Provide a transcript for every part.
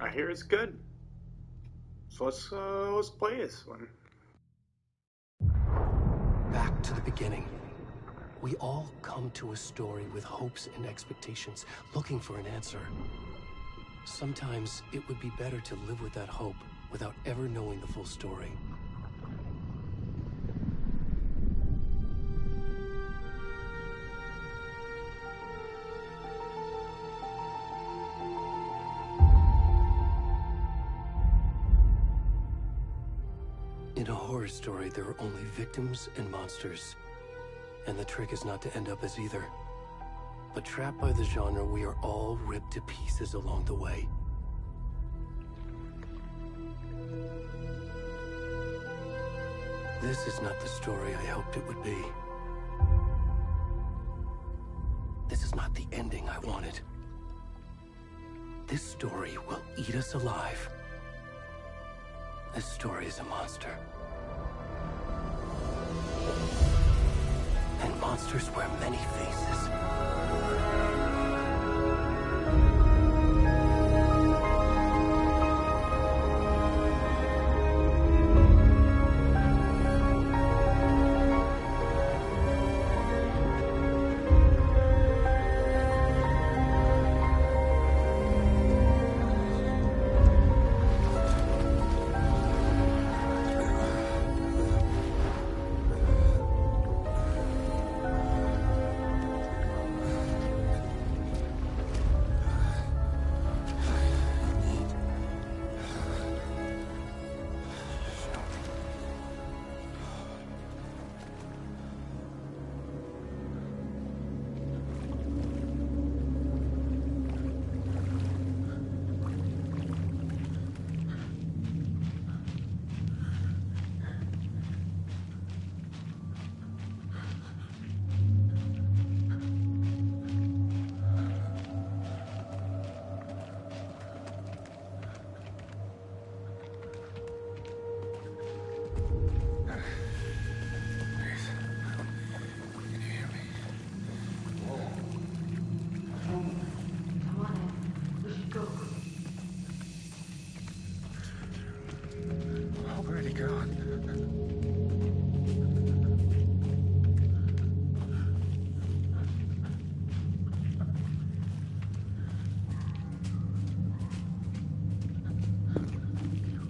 I hear it's good. So let's play this one. Back to the beginning. We all come to a story with hopes and expectations, looking for an answer. Sometimes it would be better to live with that hope without ever knowing the full story. In a horror story, there are only victims and monsters. And the trick is not to end up as either. But trapped by the genre, we are all ripped to pieces along the way. This is not the story I hoped it would be. This is not the ending I wanted. This story will eat us alive. This story is a monster. And monsters wear many faces.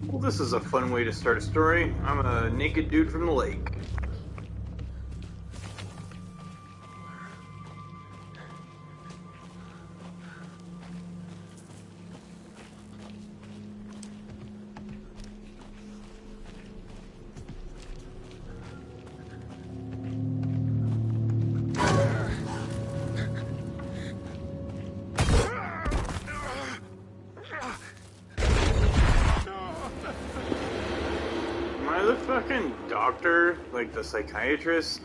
Well, this is a fun way to start a story. I'm a naked dude from the lake. The fucking doctor, like the psychiatrist.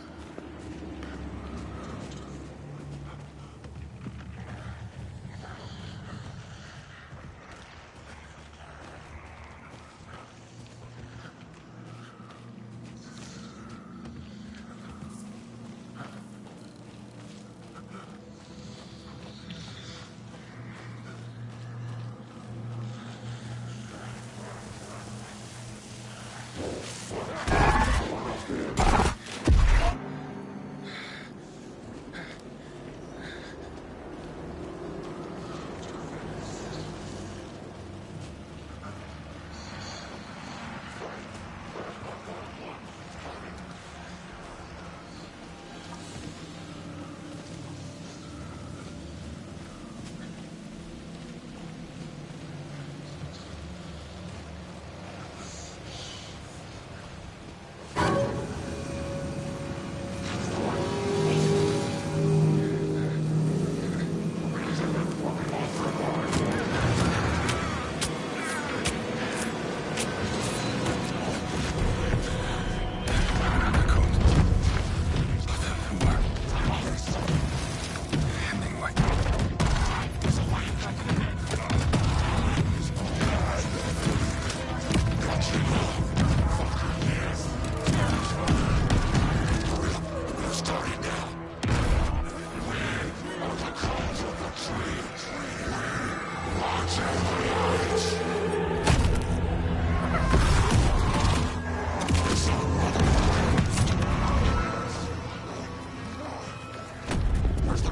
Watch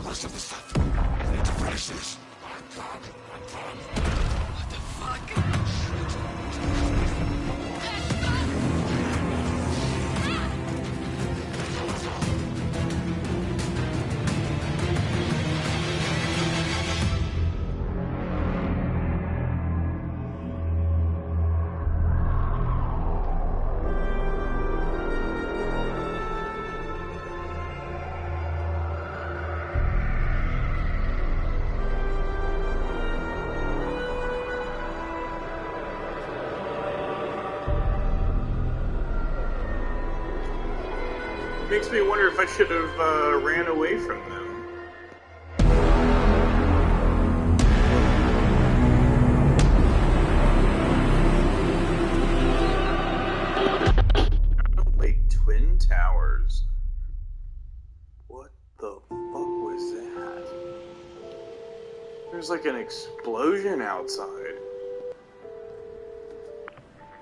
most of the stuff. I need to finish this. What the fuck? Makes me wonder if I should have ran away from them. Lake Twin Towers. What the fuck was that? There's like an explosion outside.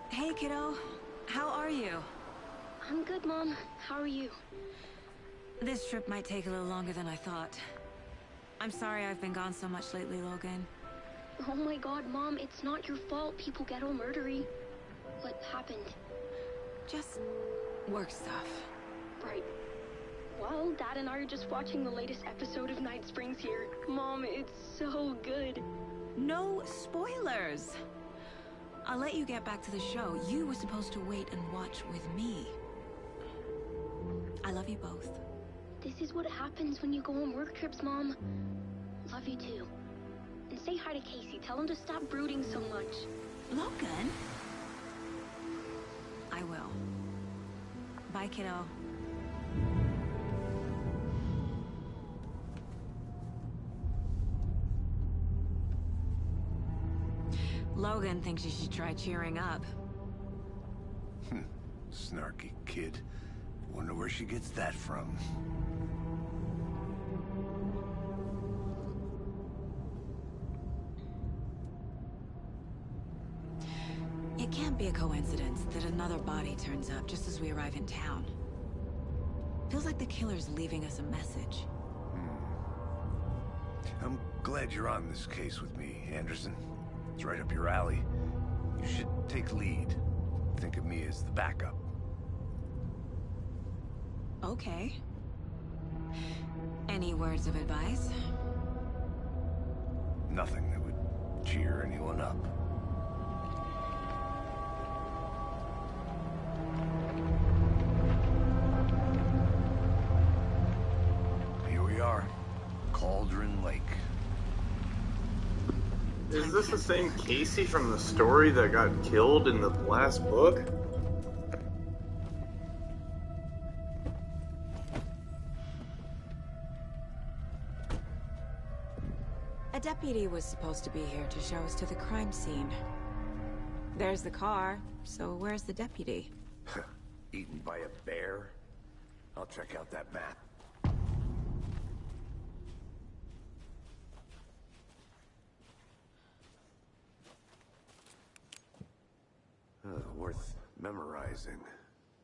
Hey, kiddo. How are you? I'm good, Mom. How are you? This trip might take a little longer than I thought. I'm sorry I've been gone so much lately, Logan. Oh my god, Mom, it's not your fault people get all murdery. What happened? Just work stuff. Right. Well, Dad and I are just watching the latest episode of Night Springs here. Mom, it's so good. No spoilers! I'll let you get back to the show. You were supposed to wait and watch with me. I love you both. This is what happens when you go on work trips, Mom. Love you too. And say hi to Casey. Tell him to stop brooding so much. Logan? I will. Bye, kiddo. Logan thinks you should try cheering up. Snarky kid. Wonder where she gets that from. It can't be a coincidence that another body turns up just as we arrive in town. Feels like the killer's leaving us a message. I'm glad you're on this case with me, Anderson. It's right up your alley. You should take lead. Think of me as the backup. Okay. Any words of advice? Nothing that would cheer anyone up. Here we are. Cauldron Lake. Is this the same Casey from the story that got killed in the last book? A deputy was supposed to be here to show us to the crime scene. There's the car, so where's the deputy? Eaten by a bear? I'll check out that map. Worth memorizing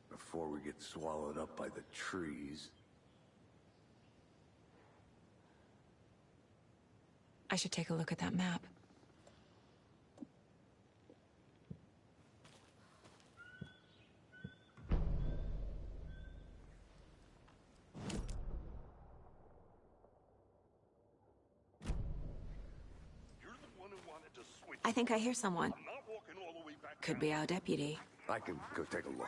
before we get swallowed up by the trees. I should take a look at that map. I think I hear someone. Could be our deputy. I can go take a look.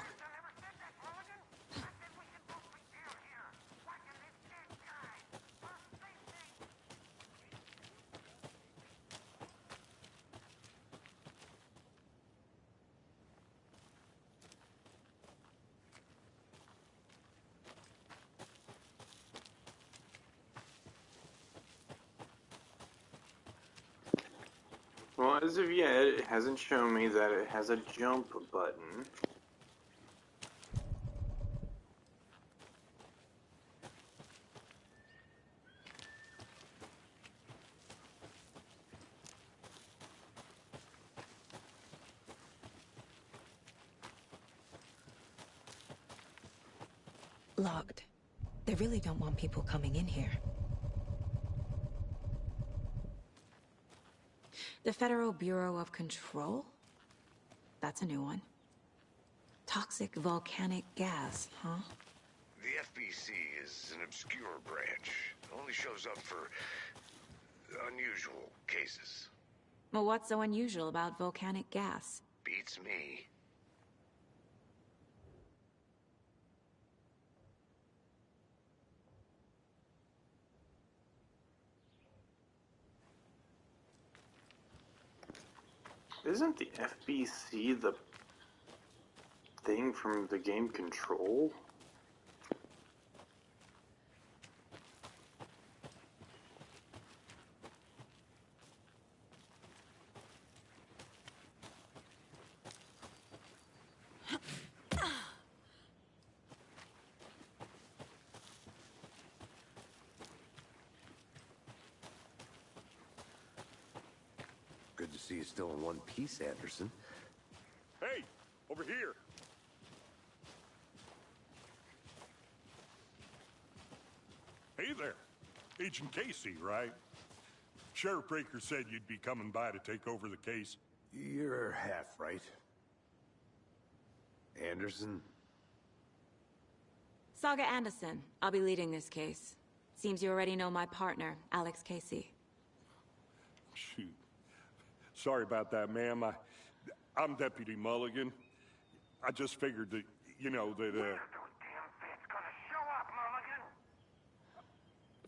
Well, as of yet, it hasn't shown me that it has a jump button. Locked. They really don't want people coming in here. The Federal Bureau of Control? That's a new one. Toxic volcanic gas, huh? The FBC is an obscure branch. It only shows up for unusual cases. Well, what's so unusual about volcanic gas? Beats me. Isn't the FBC the thing from the game Control? Good to see you still in one piece, Anderson. Hey, over here. Hey there. Agent Casey, right? Sheriff Breaker said you'd be coming by to take over the case. You're half right. Anderson? Saga Anderson. I'll be leading this case. Seems you already know my partner, Alex Casey. Shoot. Sorry about that, ma'am. I'm Deputy Mulligan. I just figured that, you know, that,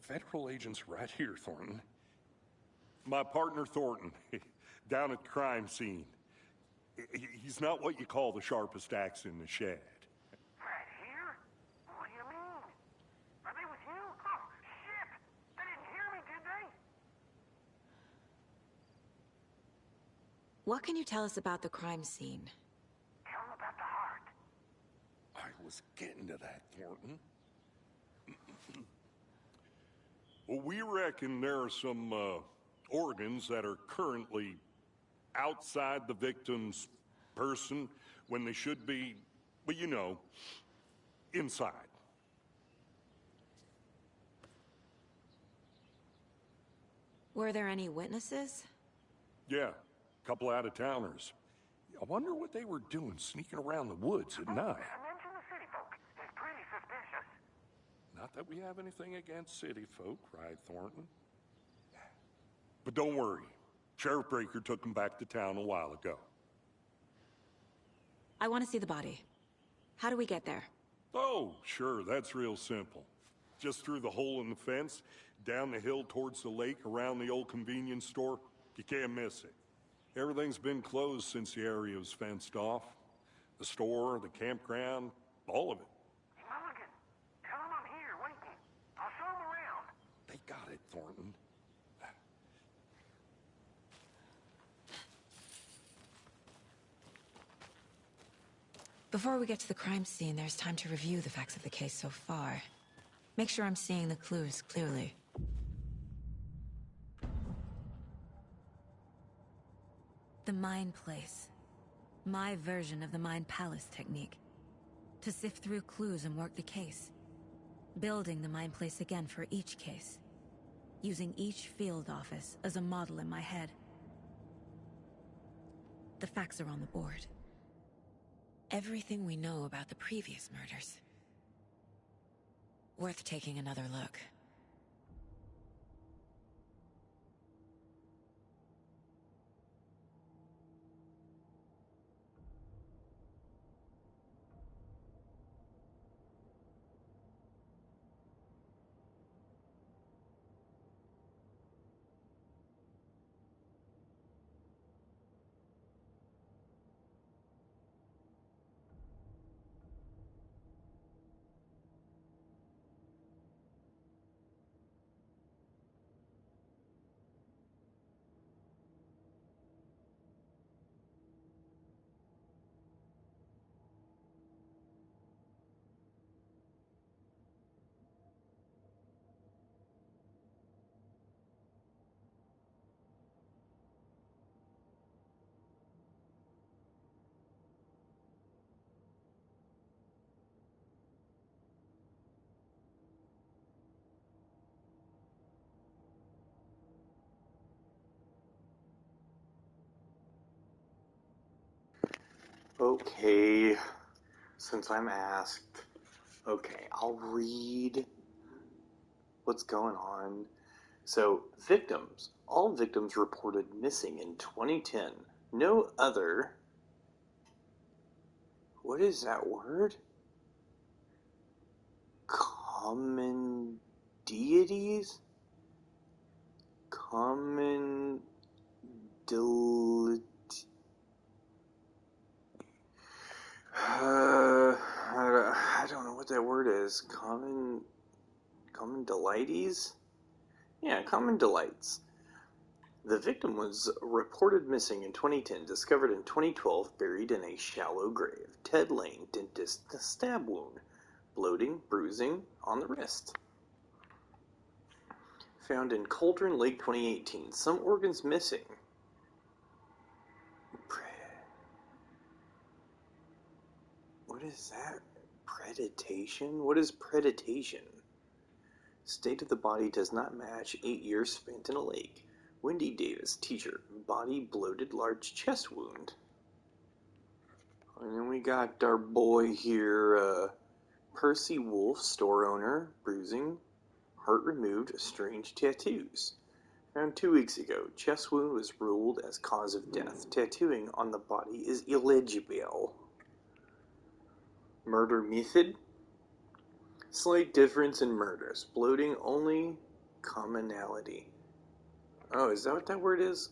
Federal agents right here, Thornton. My partner, Thornton, down at the crime scene. He's not what you call the sharpest axe in the shed. Right here? What do you mean? Are they with you? Oh, shit! They didn't hear me, did they? What can you tell us about the crime scene? Tell them about the heart. I was getting to that, Thornton. Well, we reckon there are some organs that are currently outside the victim's person when they should be, well, you know, inside. Were there any witnesses? Yeah, a couple out-of-towners. I wonder what they were doing sneaking around the woods at night. Mention the city folk. It's pretty suspicious. Not that we have anything against city folk, right, Thornton? But don't worry. Sheriff Breaker took them back to town a while ago. I want to see the body. How do we get there? Oh, sure, that's real simple. Just through the hole in the fence, down the hill towards the lake, around the old convenience store. You can't miss it. Everything's been closed since the area was fenced off. The store, the campground, all of it. Mulligan, tell them I'm here, waiting. I'll show them around. They got it, Thornton. Before we get to the crime scene, there's time to review the facts of the case so far. Make sure I'm seeing the clues clearly. The Mind Place. My version of the Mind Palace technique. To sift through clues and work the case. Building the Mind Place again for each case. Using each field office as a model in my head. The facts are on the board. Everything we know about the previous murders. Worth taking another look. Okay, since I'm asked, okay, I'll read what's going on. So, victims. All victims reported missing in 2010. No other. What is that word? Common deities? Common. I don't know what that word is. Common delighties? Yeah, common delights. The victim was reported missing in 2010, discovered in 2012, buried in a shallow grave. Ted Lane, dentist, stab wound, bloating, bruising on the wrist. Found in Cauldron Lake 2018, some organs missing. What is that? Predation? What is predation? State of the body does not match 8 years spent in a lake. Wendy Davis, teacher, body bloated, large chest wound. And then we got our boy here, Percy Wolf, store owner, bruising, heart removed, strange tattoos. Around 2 weeks ago, chest wound was ruled as cause of death. Tattooing on the body is illegible. Murder method? Slight difference in murders. Bloating only commonality. Oh, is that what that word is?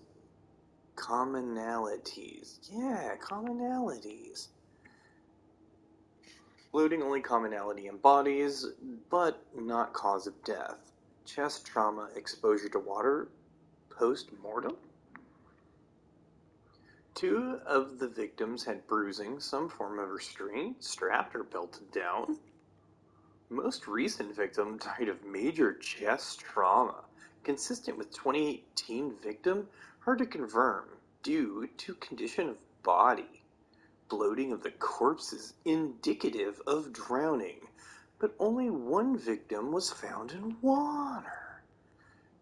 Commonalities. Yeah, commonalities. Bloating only commonality in bodies, but not cause of death. Chest trauma, exposure to water, post-mortem? 2 of the victims had bruising, some form of restraint, strapped or belted down. Most recent victim died of major chest trauma, consistent with 2018 victim, hard to confirm, due to condition of body. Bloating of the corpse is indicative of drowning, but only 1 victim was found in water.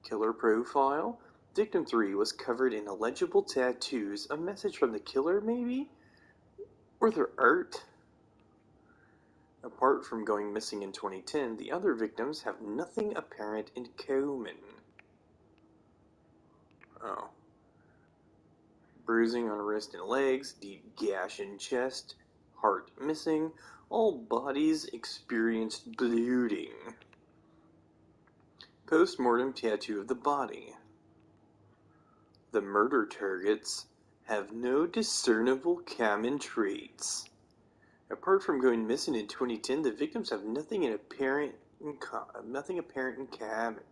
Killer profile. Victim 3 was covered in illegible tattoos. A message from the killer, maybe? Or their art? Apart from going missing in 2010, the other victims have nothing apparent in common. Oh. Bruising on wrist and legs, deep gash in chest, heart missing. All bodies experienced bleeding. Post-mortem tattoo of the body. The murder targets have no discernible common traits. Apart from going missing in 2010, the victims have nothing apparent in common.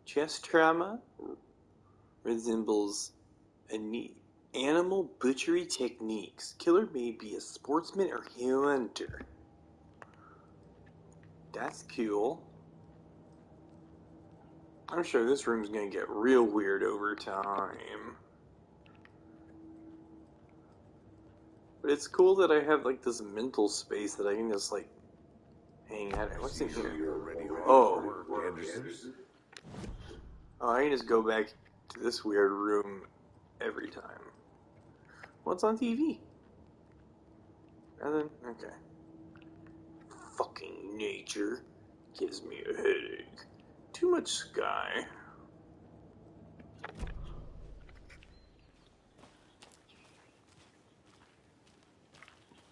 Chest trauma resembles animal butchery techniques. Killer may be a sportsman or hunter. That's cool. I'm sure this room's gonna get real weird over time. But it's cool that I have like this mental space that I can just like hang out at. What's in here? Oh, I can just go back to this weird room every time. What's on TV? Nothing? Okay. Fucking nature gives me a headache. Too much sky.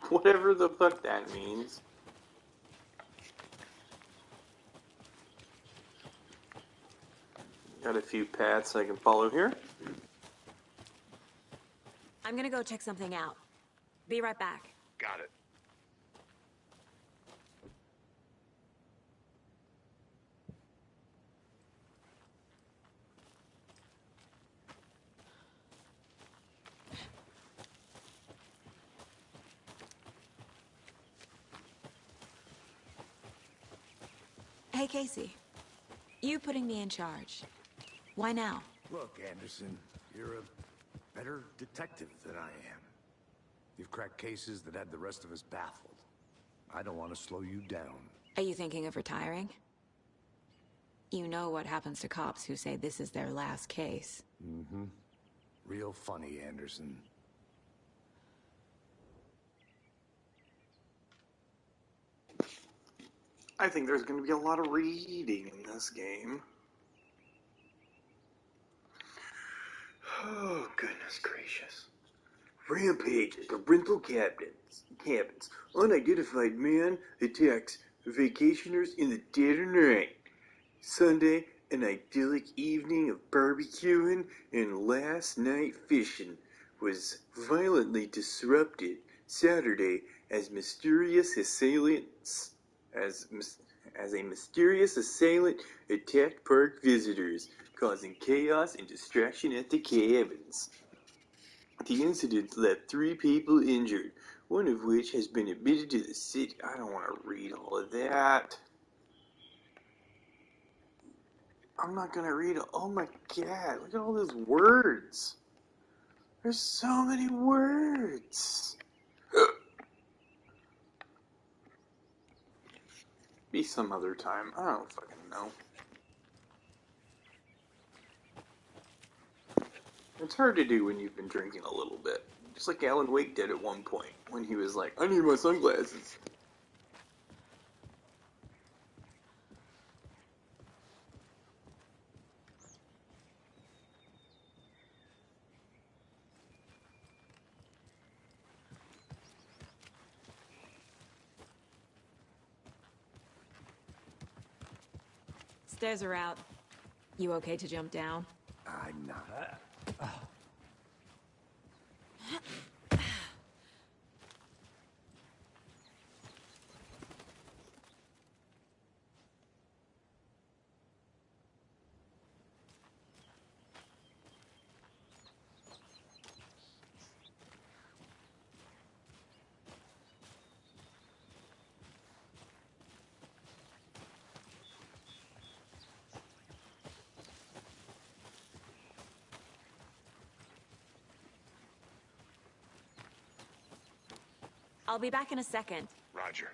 Whatever the fuck that means. Got a few paths I can follow here. I'm gonna go check something out. Be right back. Got it. Hey, Casey. You putting me in charge. Why now? Look, Anderson, you're a better detective than I am. You've cracked cases that had the rest of us baffled. I don't want to slow you down. Are you thinking of retiring? You know what happens to cops who say this is their last case. Mm-hmm. Real funny, Anderson. I think there's going to be a lot of reading in this game. Oh, goodness gracious. Rampage at the rental cabins. Unidentified man attacks vacationers in the dead of night. Sunday, an idyllic evening of barbecuing and last night fishing was violently disrupted Saturday as a mysterious assailant attacked park visitors, causing chaos and distraction at the cabins. The incident left 3 people injured, one of which has been admitted to the city. I don't want to read all of that. I'm not going to read it. Oh my god, look at all those words. There's so many words. Be some other time. I don't fucking know. It's hard to do when you've been drinking a little bit. Just like Alan Wake did at one point when he was like, I need my sunglasses. Stairs are out. You okay to jump down? I'm not. I'll be back in a second. Roger.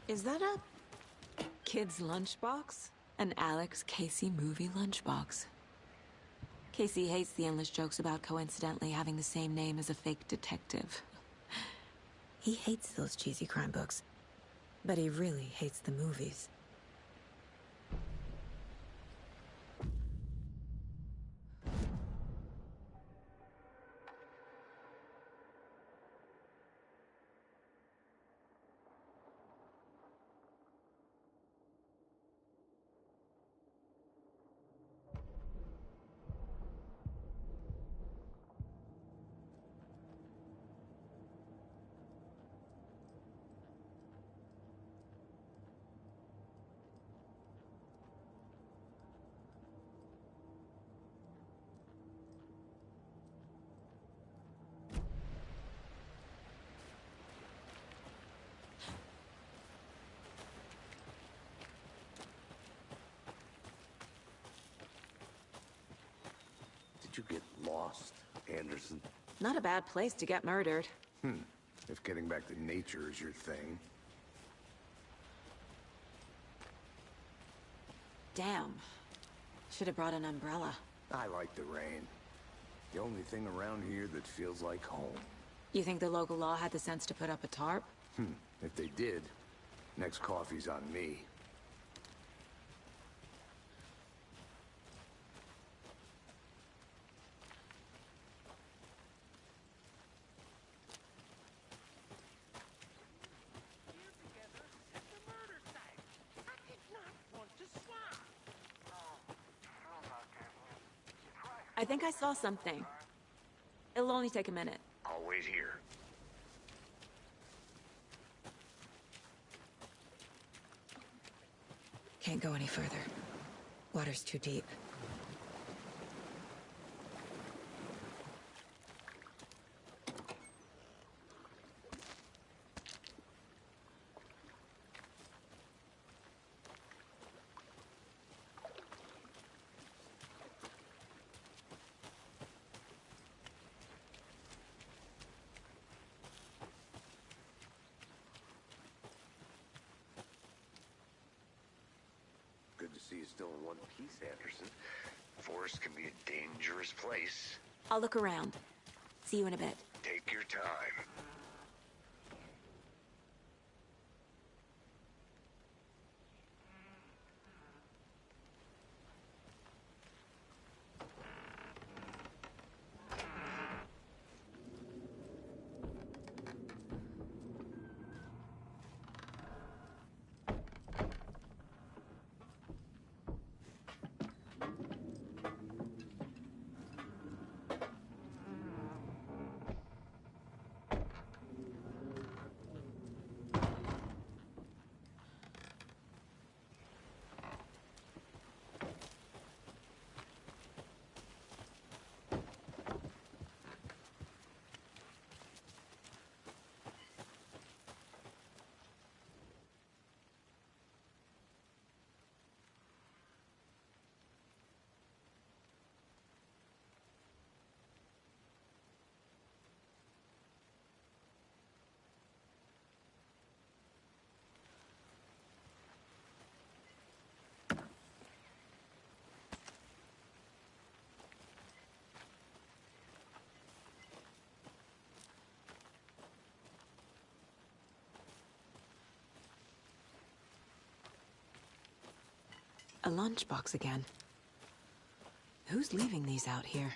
Is that a kid's lunchbox? An Alex Casey movie lunchbox. Casey hates the endless jokes about coincidentally having the same name as a fake detective. He hates those cheesy crime books, but he really hates the movies. Did you get lost, Anderson? Not a bad place to get murdered. If getting back to nature is your thing. Damn. Should have brought an umbrella. I like the rain. The only thing around here that feels like home. You think the local law had the sense to put up a tarp? If they did, next coffee's on me. I think I saw something. It'll only take a minute. I'll wait here. Can't go any further. Water's too deep. you still in one piece, Anderson. Forest can be a dangerous place. I'll look around. See you in a bit. Take your time. A lunchbox again. Who's leaving these out here?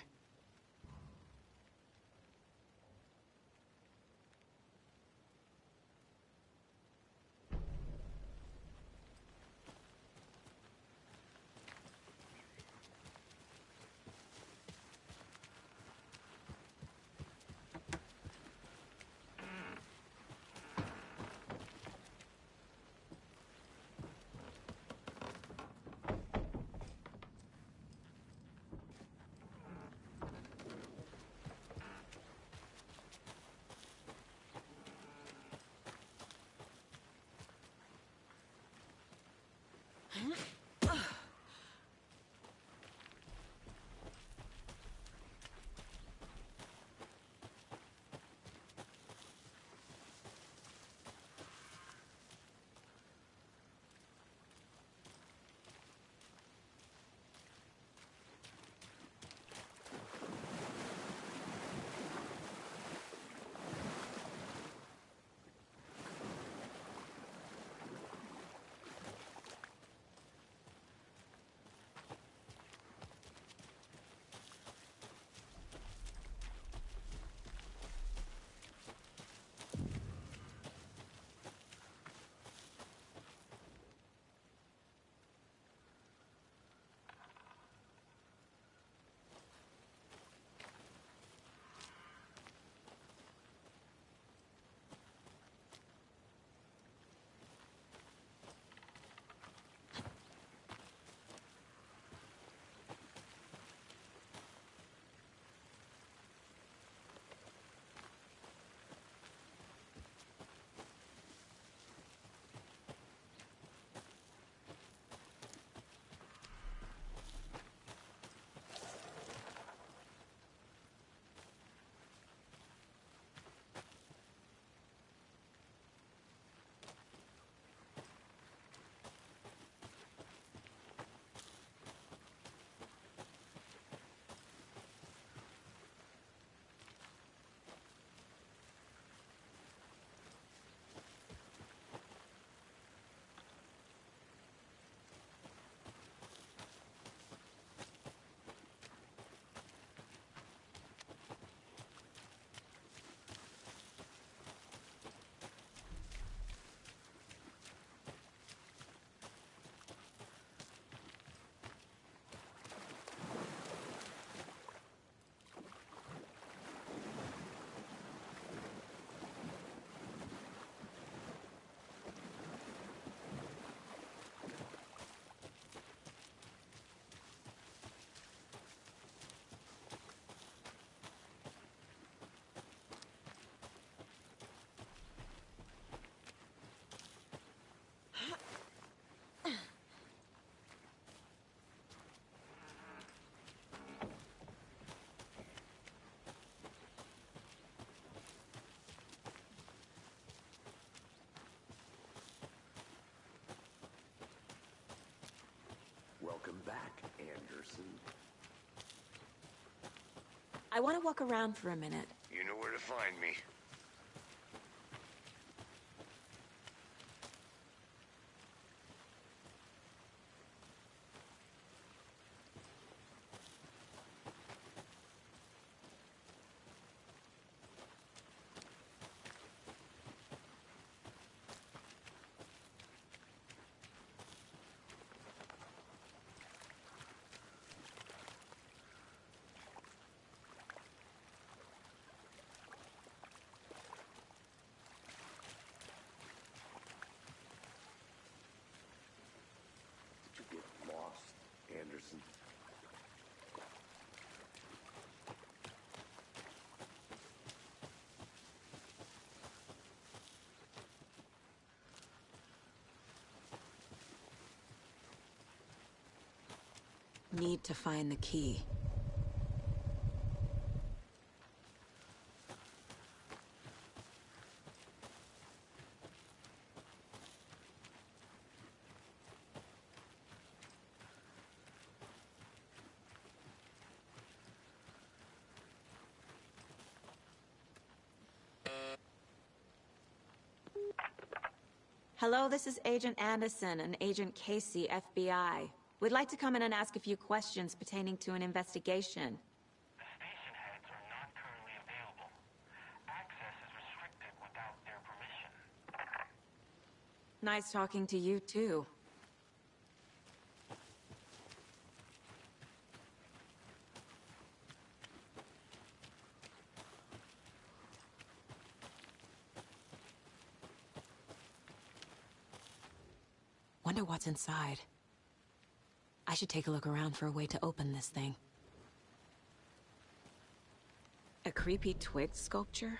Anderson. I want to walk around for a minute. You know where to find me. Did you get lost, Anderson? Need to find the key. Hello, this is Agent Anderson and Agent Casey, FBI. We'd like to come in and ask a few questions pertaining to an investigation. The station heads are not currently available. Access is restricted without their permission. Nice talking to you, too. Wonder what's inside. I should take a look around for a way to open this thing. A creepy twig sculpture?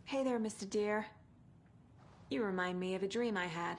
Hey there, Mr. Deer. You remind me of a dream I had.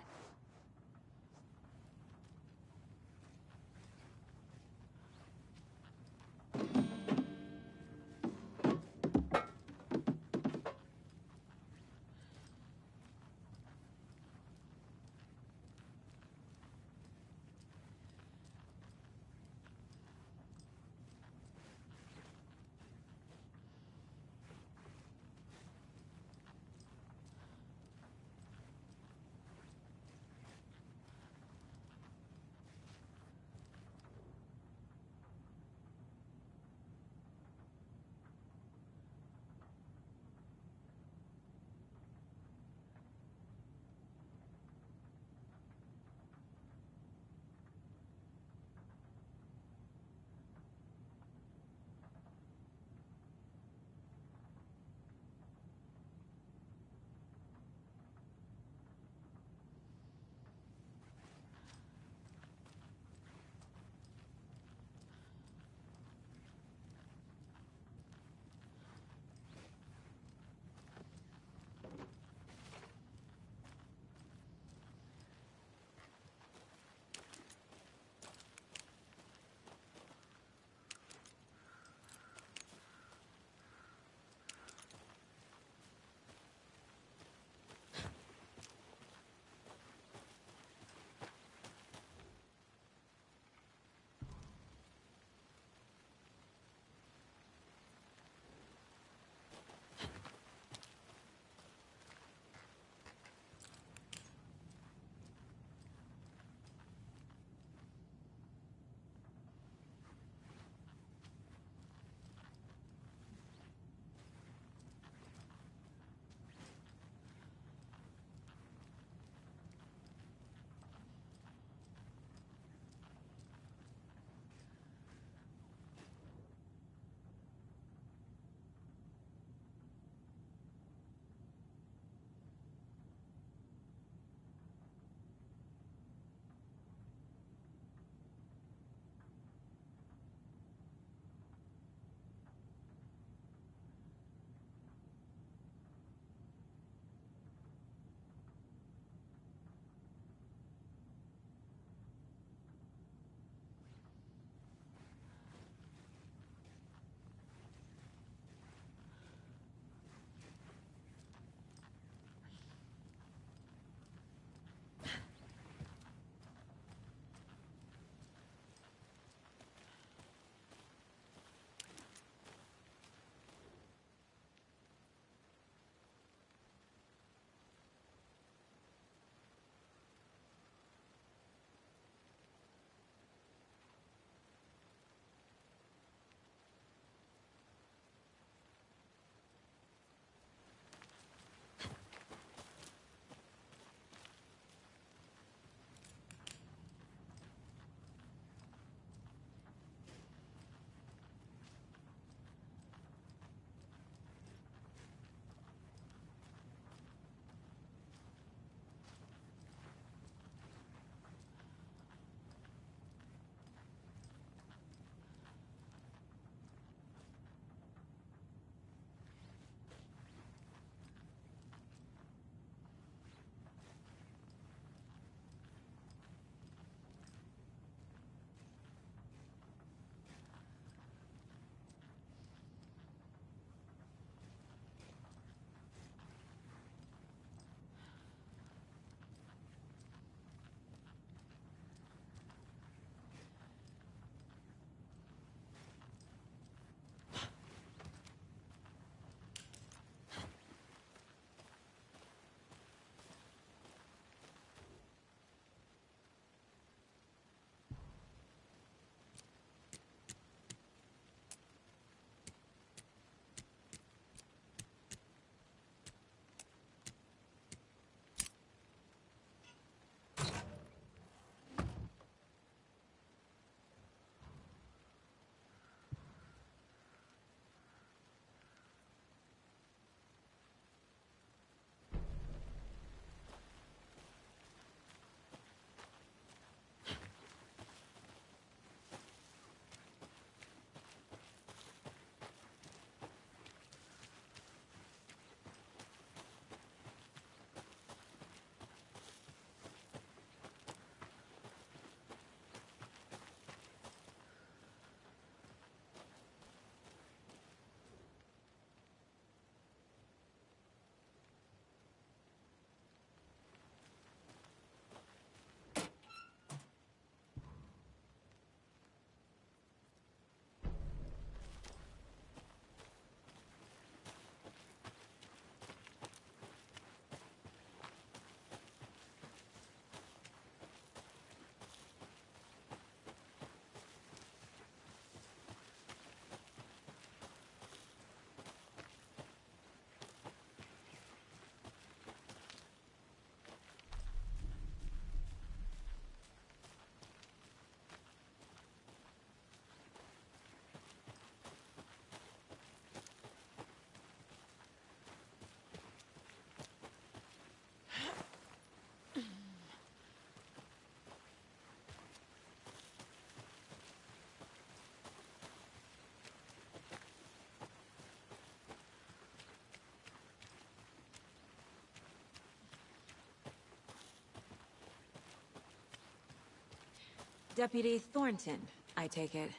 Deputy Thornton, I take it.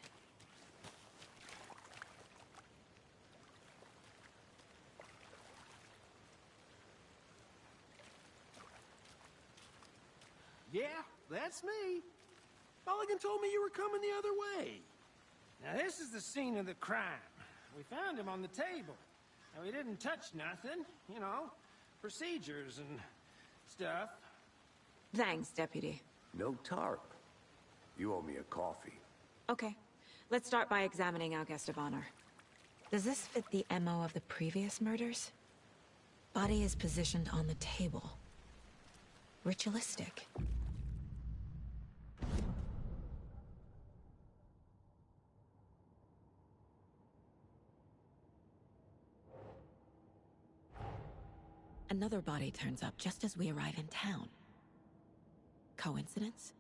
Yeah, that's me. Mulligan told me you were coming the other way. Now, this is the scene of the crime. We found him on the table. Now, we didn't touch nothing, you know, procedures and stuff. Thanks, Deputy. No tarp. You owe me a coffee. Okay, let's start by examining our guest of honor. Does this fit the MO of the previous murders? Body is positioned on the table. Ritualistic. Another body turns up just as we arrive in town. Coincidence?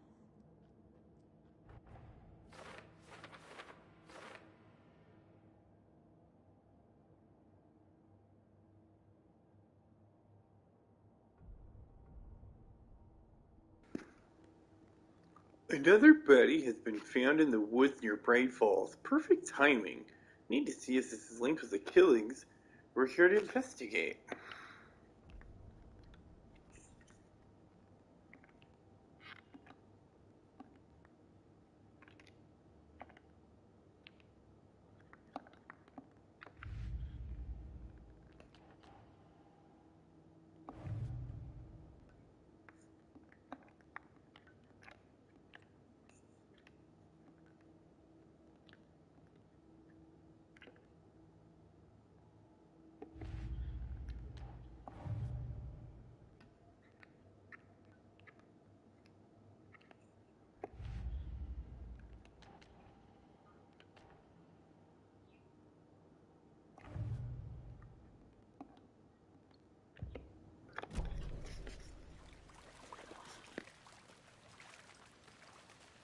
Another body has been found in the woods near Bright Falls. Perfect timing. Need to see if this is linked with the killings. We're here to investigate.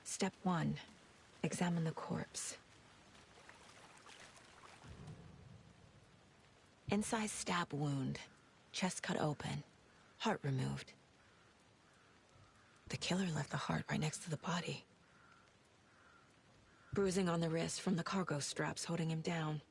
Step 1. Examine the corpse. Incised stab wound. Chest cut open. Heart removed. The killer left the heart right next to the body. Bruising on the wrist from the cargo straps holding him down.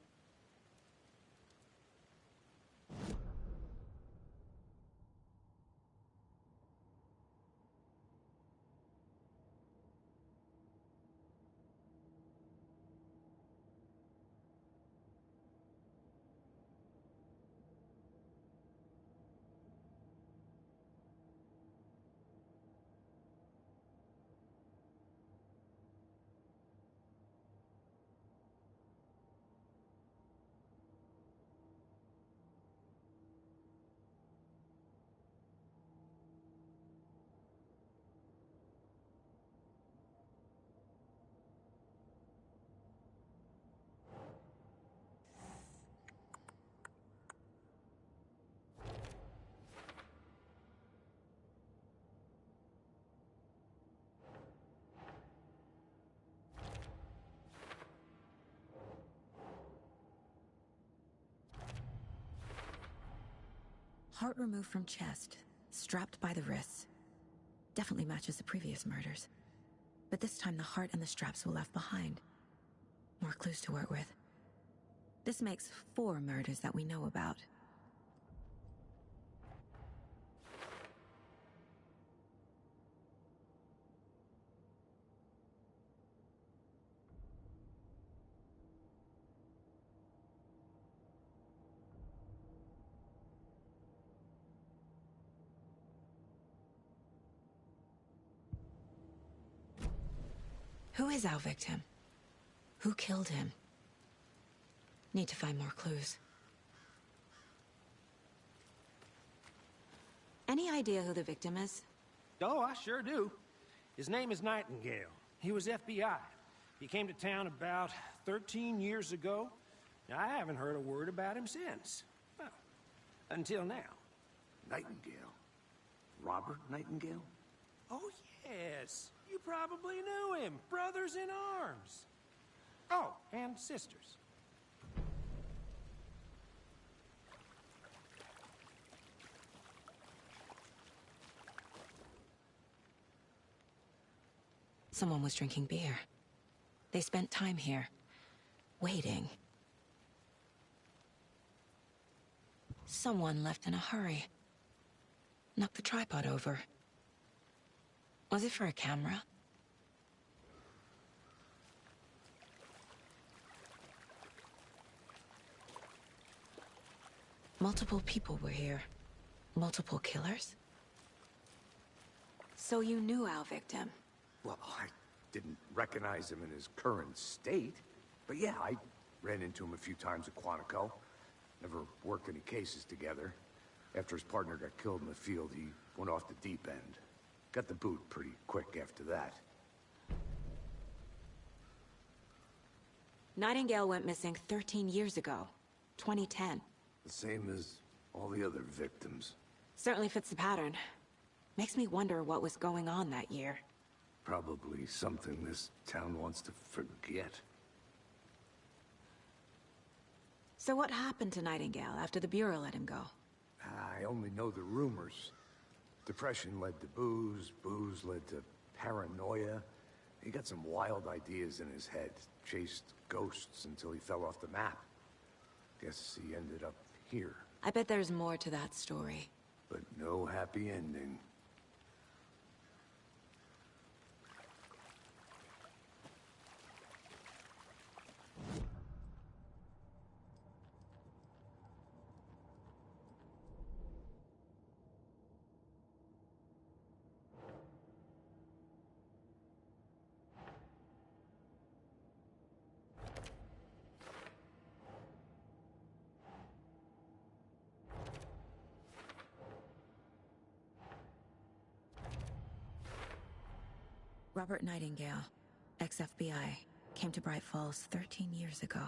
Heart removed from chest, strapped by the wrists. Definitely matches the previous murders. But this time the heart and the straps were left behind. More clues to work with. This makes 4 murders that we know about. Who is our victim? Who killed him? Need to find more clues. Any idea who the victim is? Oh, I sure do. His name is Nightingale. He was FBI. He came to town about 13 years ago. Now, I haven't heard a word about him since. Well, until now. Nightingale? Robert Nightingale? Oh, yes. You probably knew him. Brothers in arms. Oh, and sisters. Someone was drinking beer. They spent time here, waiting. Someone left in a hurry. Knocked the tripod over. Was it for a camera? Multiple people were here. Multiple killers? So you knew our victim? Well, I didn't recognize him in his current state. But yeah, I ran into him a few times at Quantico. Never worked any cases together. After his partner got killed in the field, he went off the deep end. Got the boot pretty quick after that. Nightingale went missing 13 years ago. 2010. The same as all the other victims. Certainly fits the pattern. Makes me wonder what was going on that year. Probably something this town wants to forget. So what happened to Nightingale after the Bureau let him go? I only know the rumors. Depression led to booze, booze led to paranoia. He got some wild ideas in his head, chased ghosts until he fell off the map. Guess he ended up here. I bet there's more to that story. But no happy ending. Robert Nightingale, ex-FBI, came to Bright Falls 13 years ago.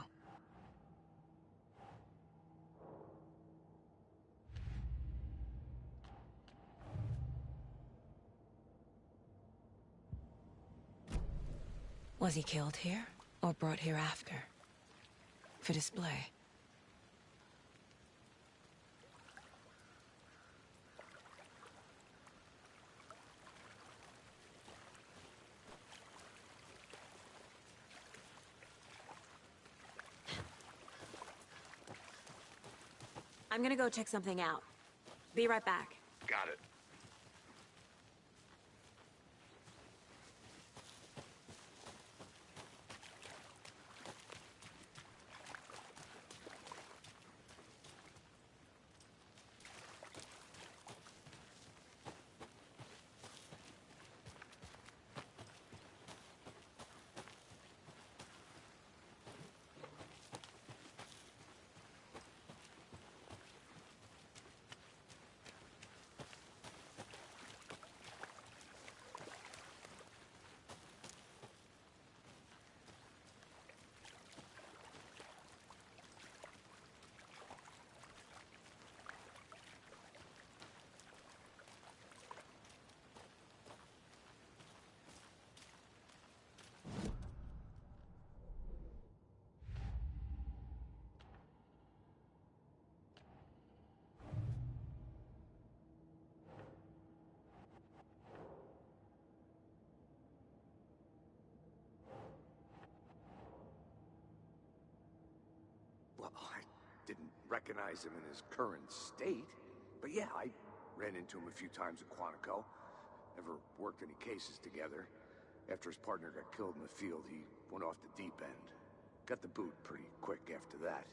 Was he killed here, or brought here after? For display? I'm gonna go check something out. Be right back. Got it. Well, I didn't recognize him in his current state. But yeah, I ran into him a few times at Quantico. Never worked any cases together. After his partner got killed in the field, he went off the deep end. Got the boot pretty quick after that.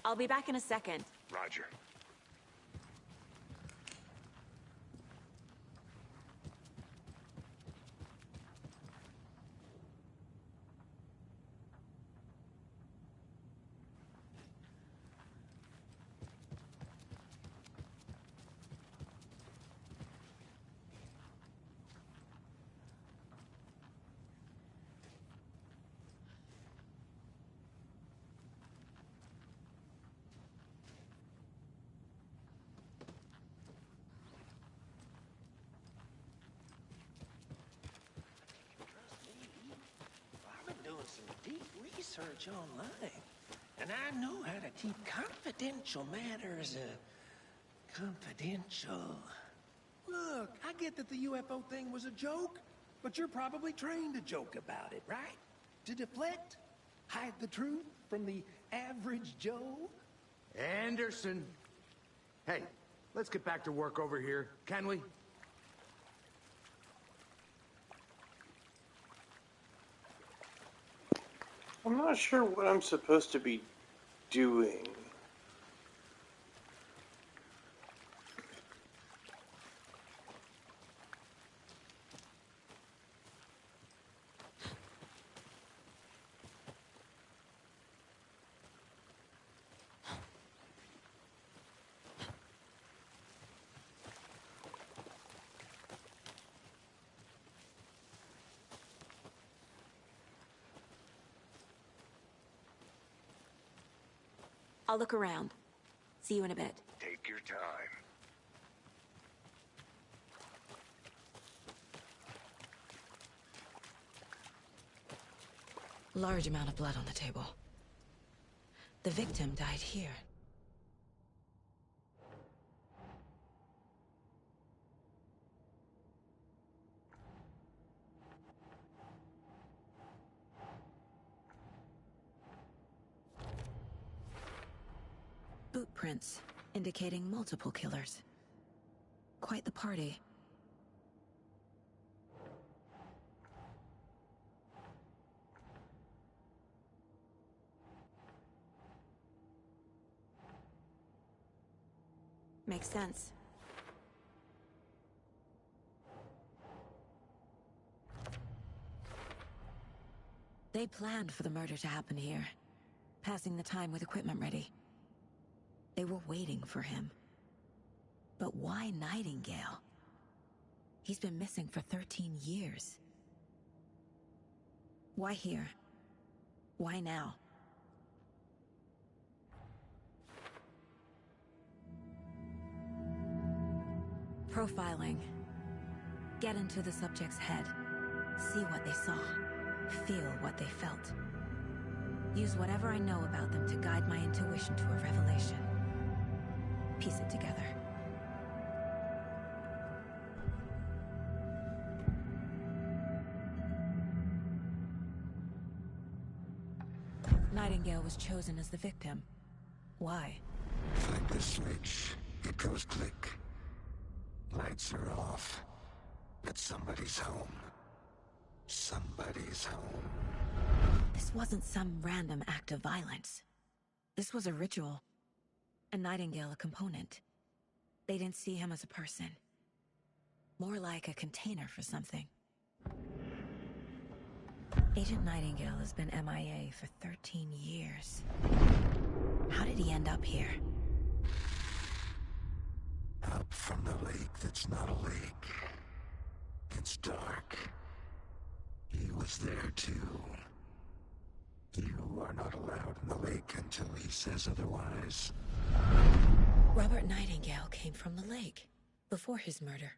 I'll be back in a second. Roger. research online. And I know how to keep confidential matters, confidential. Look, I get that the UFO thing was a joke, but you're probably trained to joke about it, right? To deflect? Hide the truth from the average Joe? Anderson! Hey, let's get back to work over here, can we? I'm not sure what I'm supposed to be doing. I'll look around. See you in a bit. Take your time. Large amount of blood on the table. The victim died here. Boot prints, indicating multiple killers. Quite the party. Makes sense. They planned for the murder to happen here, passing the time with equipment ready. They were waiting for him. But why Nightingale? He's been missing for 13 years. Why here? Why now? Profiling. Get into the subject's head. See what they saw. Feel what they felt. Use whatever I know about them to guide my intuition to a revelation. Piece it together. Nightingale was chosen as the victim. Why? Flip the switch. It goes click. Lights are off. But somebody's home. Somebody's home. This wasn't some random act of violence. This was a ritual. And Nightingale a component. They didn't see him as a person. More like a container for something. Agent Nightingale has been MIA for 13 years. How did he end up here? Up from the lake that's not a lake. It's dark. He was there too. You are not allowed in the lake until he says otherwise. Robert Nightingale came from the lake, before his murder.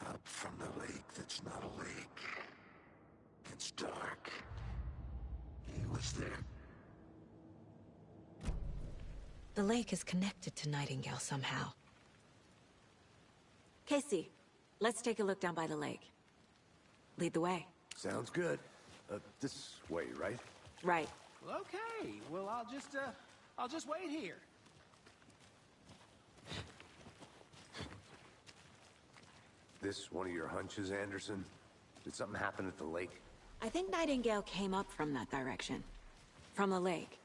Up from the lake that's not a lake. It's dark. He was there. The lake is connected to Nightingale somehow. Casey, let's take a look down by the lake. Lead the way. Sounds good. This way, right? Right. Well, okay. Well, I'll just wait here. This one of your hunches, Anderson? Did something happen at the lake? I think Nightingale came up from that direction. From the lake.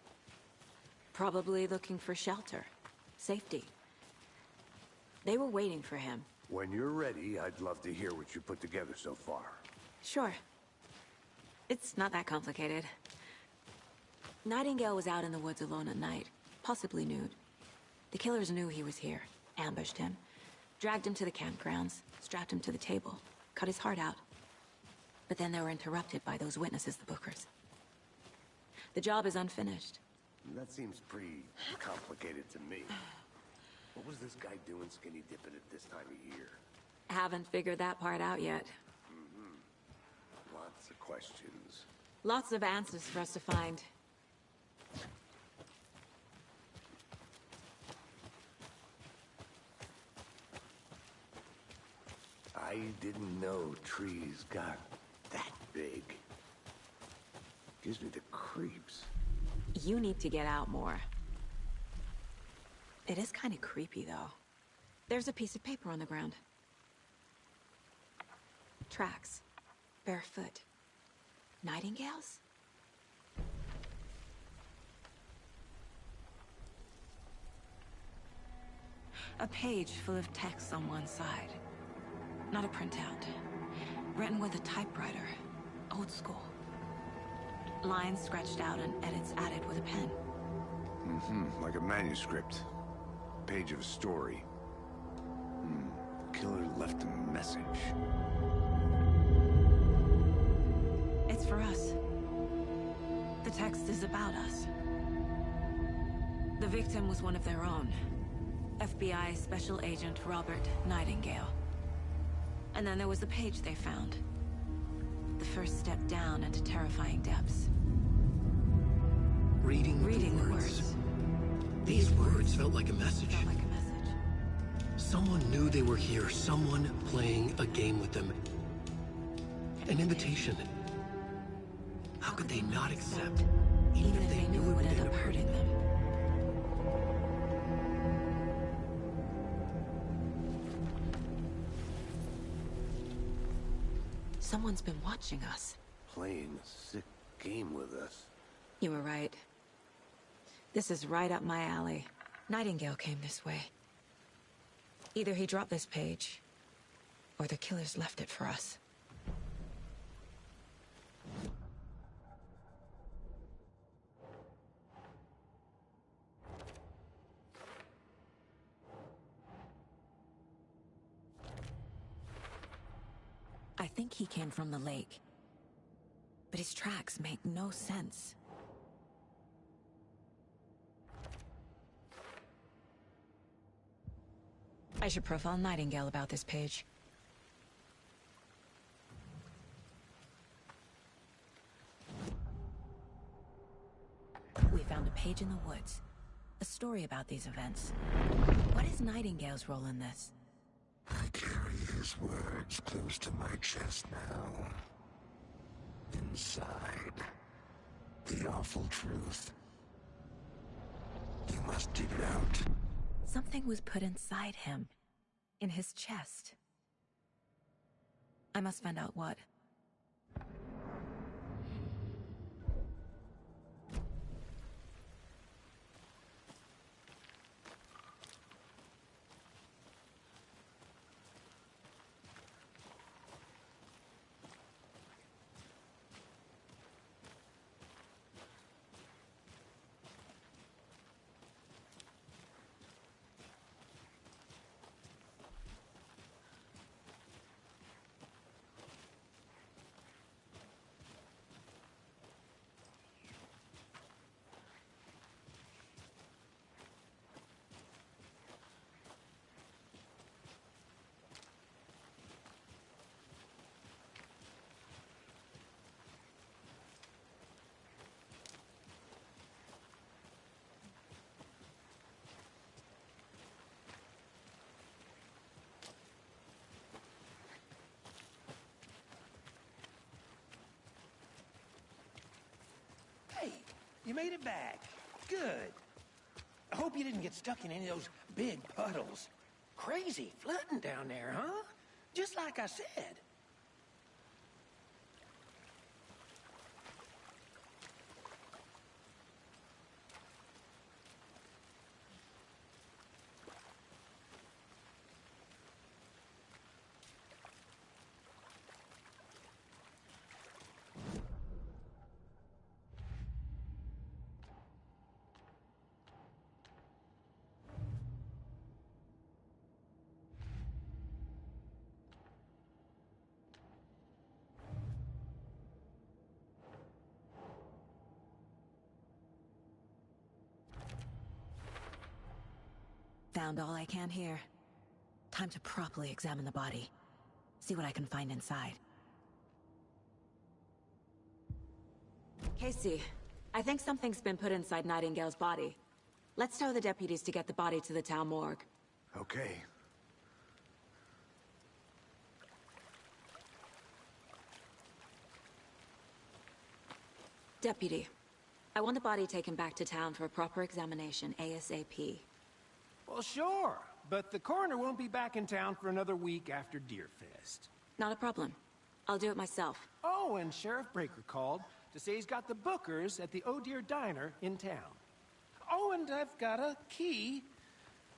Probably looking for shelter. Safety. They were waiting for him. When you're ready, I'd love to hear what you put together so far. Sure. It's not that complicated. Nightingale was out in the woods alone at night, possibly nude. The killers knew he was here, ambushed him, Dragged him to the campgrounds, strapped him to the table, cut his heart out. But then they were interrupted by those witnesses, the Bookers. The job is unfinished. That seems pretty complicated to me. What was this guy doing skinny dipping at this time of year? Haven't figured that part out yet. Lots of questions. Lots of answers for us to find. I didn't know trees got that big. Gives me the creeps. You need to get out more. It is kind of creepy, though. There's a piece of paper on the ground. Tracks. Barefoot. Nightingales? A page full of text on one side. Not a printout. Written with a typewriter. Old school. Lines scratched out and edits added with a pen. Like a manuscript. Page of a story. Killer left a message. It's for us. The text is about us. The victim was one of their own. FBI Special Agent Robert Nightingale. And then there was the page they found. The first step down into terrifying depths. Reading the words. These words felt like a message. Someone knew they were here. Someone playing a game with them. An invitation. How could they not accept, even if they knew it would end up hurting them? Someone's been watching us. Playing a sick game with us. You were right. This is right up my alley. Nightingale came this way. Either he dropped this page, or the killers left it for us. I think he came from the lake. But his tracks make no sense. I should profile Nightingale about this page. We found a page in the woods. A story about these events. What is Nightingale's role in this? I carry his words close to my chest now. Inside, the awful truth. You must dig it out. Something was put inside him. In his chest. I must find out what. Hey, you made it back. Good. I hope you didn't get stuck in any of those big puddles. Crazy flooding down there, huh? Just like I said. found all I can here. Time to properly examine the body. See what I can find inside. Casey, I think something's been put inside Nightingale's body. Let's tell the deputies to get the body to the town morgue. Okay. Deputy, I want the body taken back to town for a proper examination ASAP. Well, sure. But the coroner won't be back in town for another week after Deerfest. Not a problem. I'll do it myself. Oh, and Sheriff Breaker called to say he's got the Bookers at the Oh Dear Diner in town. Oh, and I've got a key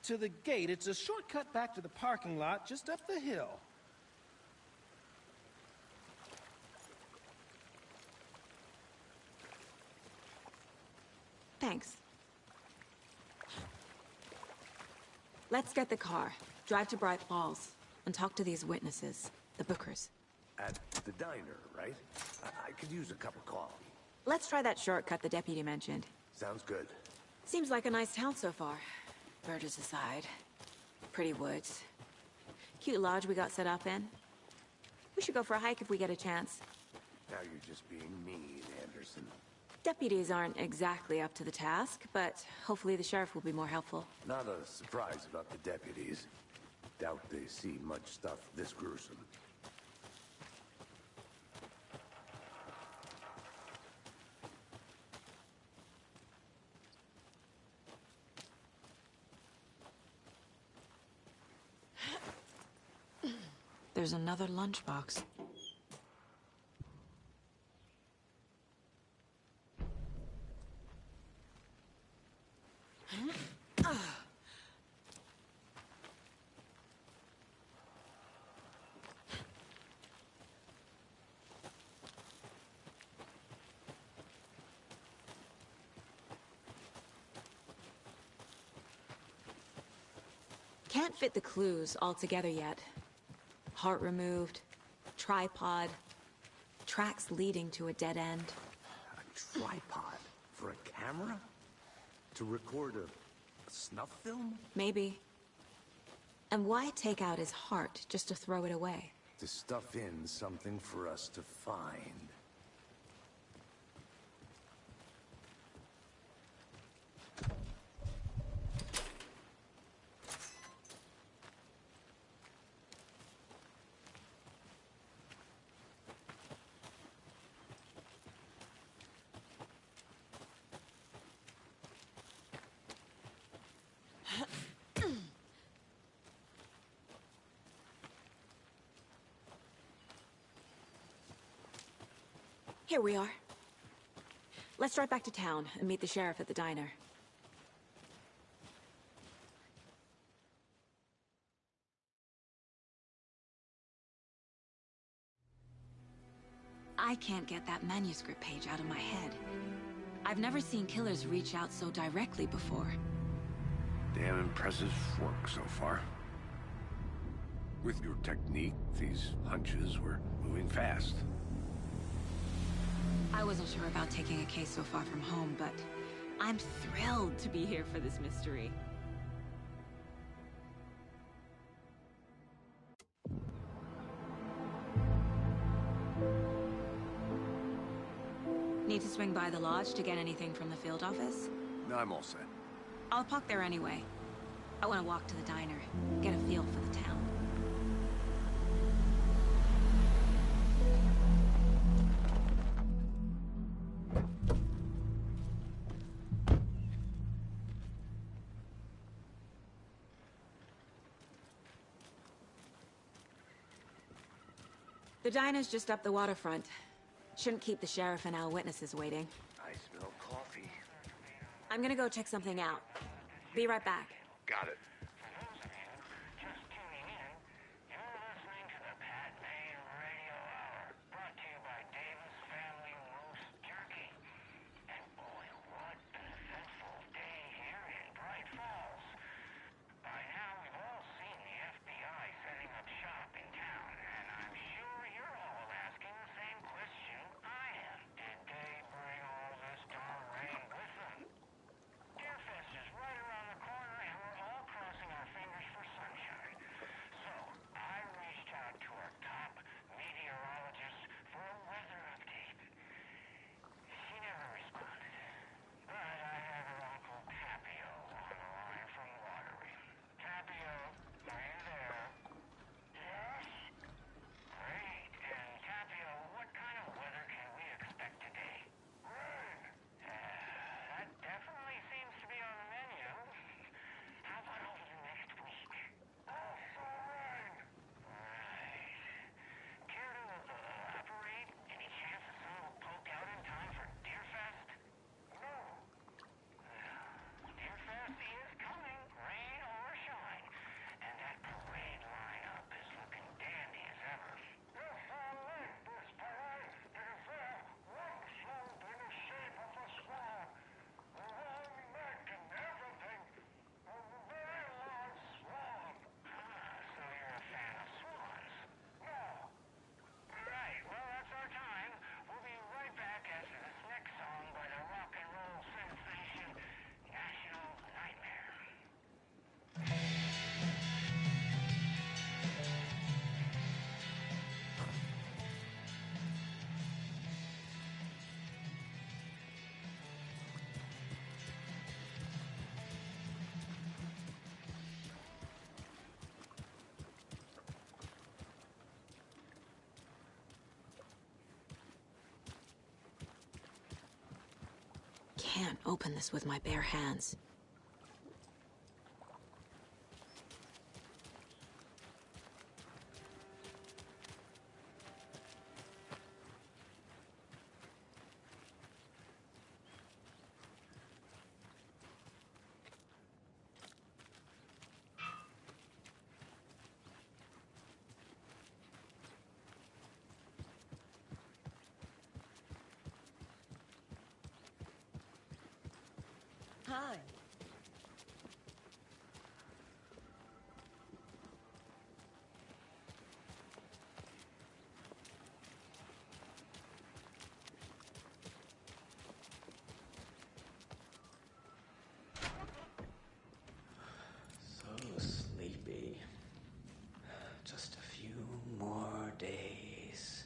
to the gate. It's a shortcut back to the parking lot just up the hill. Thanks. Let's get the car, drive to Bright Falls, and talk to these witnesses, the Bookers. At the diner, right? I could use a cup of coffee. Let's try that shortcut the deputy mentioned. Sounds good. Seems like a nice town so far. Birds aside. Pretty woods. Cute lodge we got set up in. We should go for a hike if we get a chance. Now you're just being mean, Anderson. Deputies aren't exactly up to the task, but hopefully the sheriff will be more helpful. Not a surprise about the deputies. Doubt they see much stuff this gruesome. There's another lunchbox. Can't fit the clues all together yet. Heart removed, tripod, tracks leading to a dead end. A tripod? For a camera? To record a snuff film? Maybe. And why take out his heart just to throw it away? To stuff in something for us to find. Here we are. Let's drive back to town and meet the sheriff at the diner. I can't get that manuscript page out of my head. I've never seen killers reach out so directly before. Damn impressive work so far. With your technique, these hunches were moving fast. I wasn't sure about taking a case so far from home, but I'm thrilled to be here for this mystery. Need to swing by the lodge to get anything from the field office? No, I'm all set. I'll park there anyway. I want to walk to the diner, get a feel for the town. The diner's just up the waterfront. Shouldn't keep the sheriff and our witnesses waiting. I smell coffee. I'm gonna go check something out. Be right back. Got it. Just tuning in, you're listening to the Pat Payne Radio Hour, brought to you by Davis Family Roast Jerky. And boy, what an eventful day here in Bright Falls. By now, we've all seen the FBI setting up shop in town, and I'm sure you're all asking the same question I am. Did they bring all this darn rain with them? Deerfest is right around the corner, and we're all crossing can't open this with my bare hands. Hi. So sleepy. Just a few more days.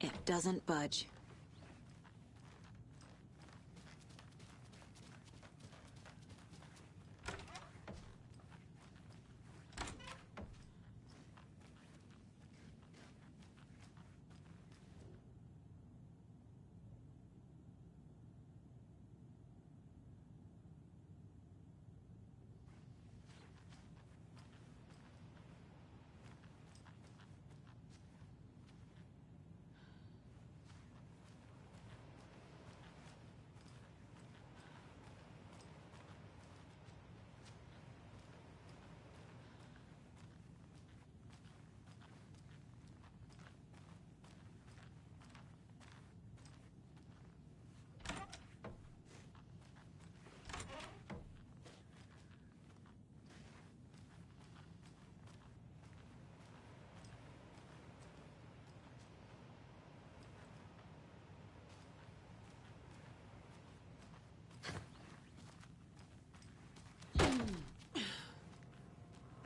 It doesn't budge.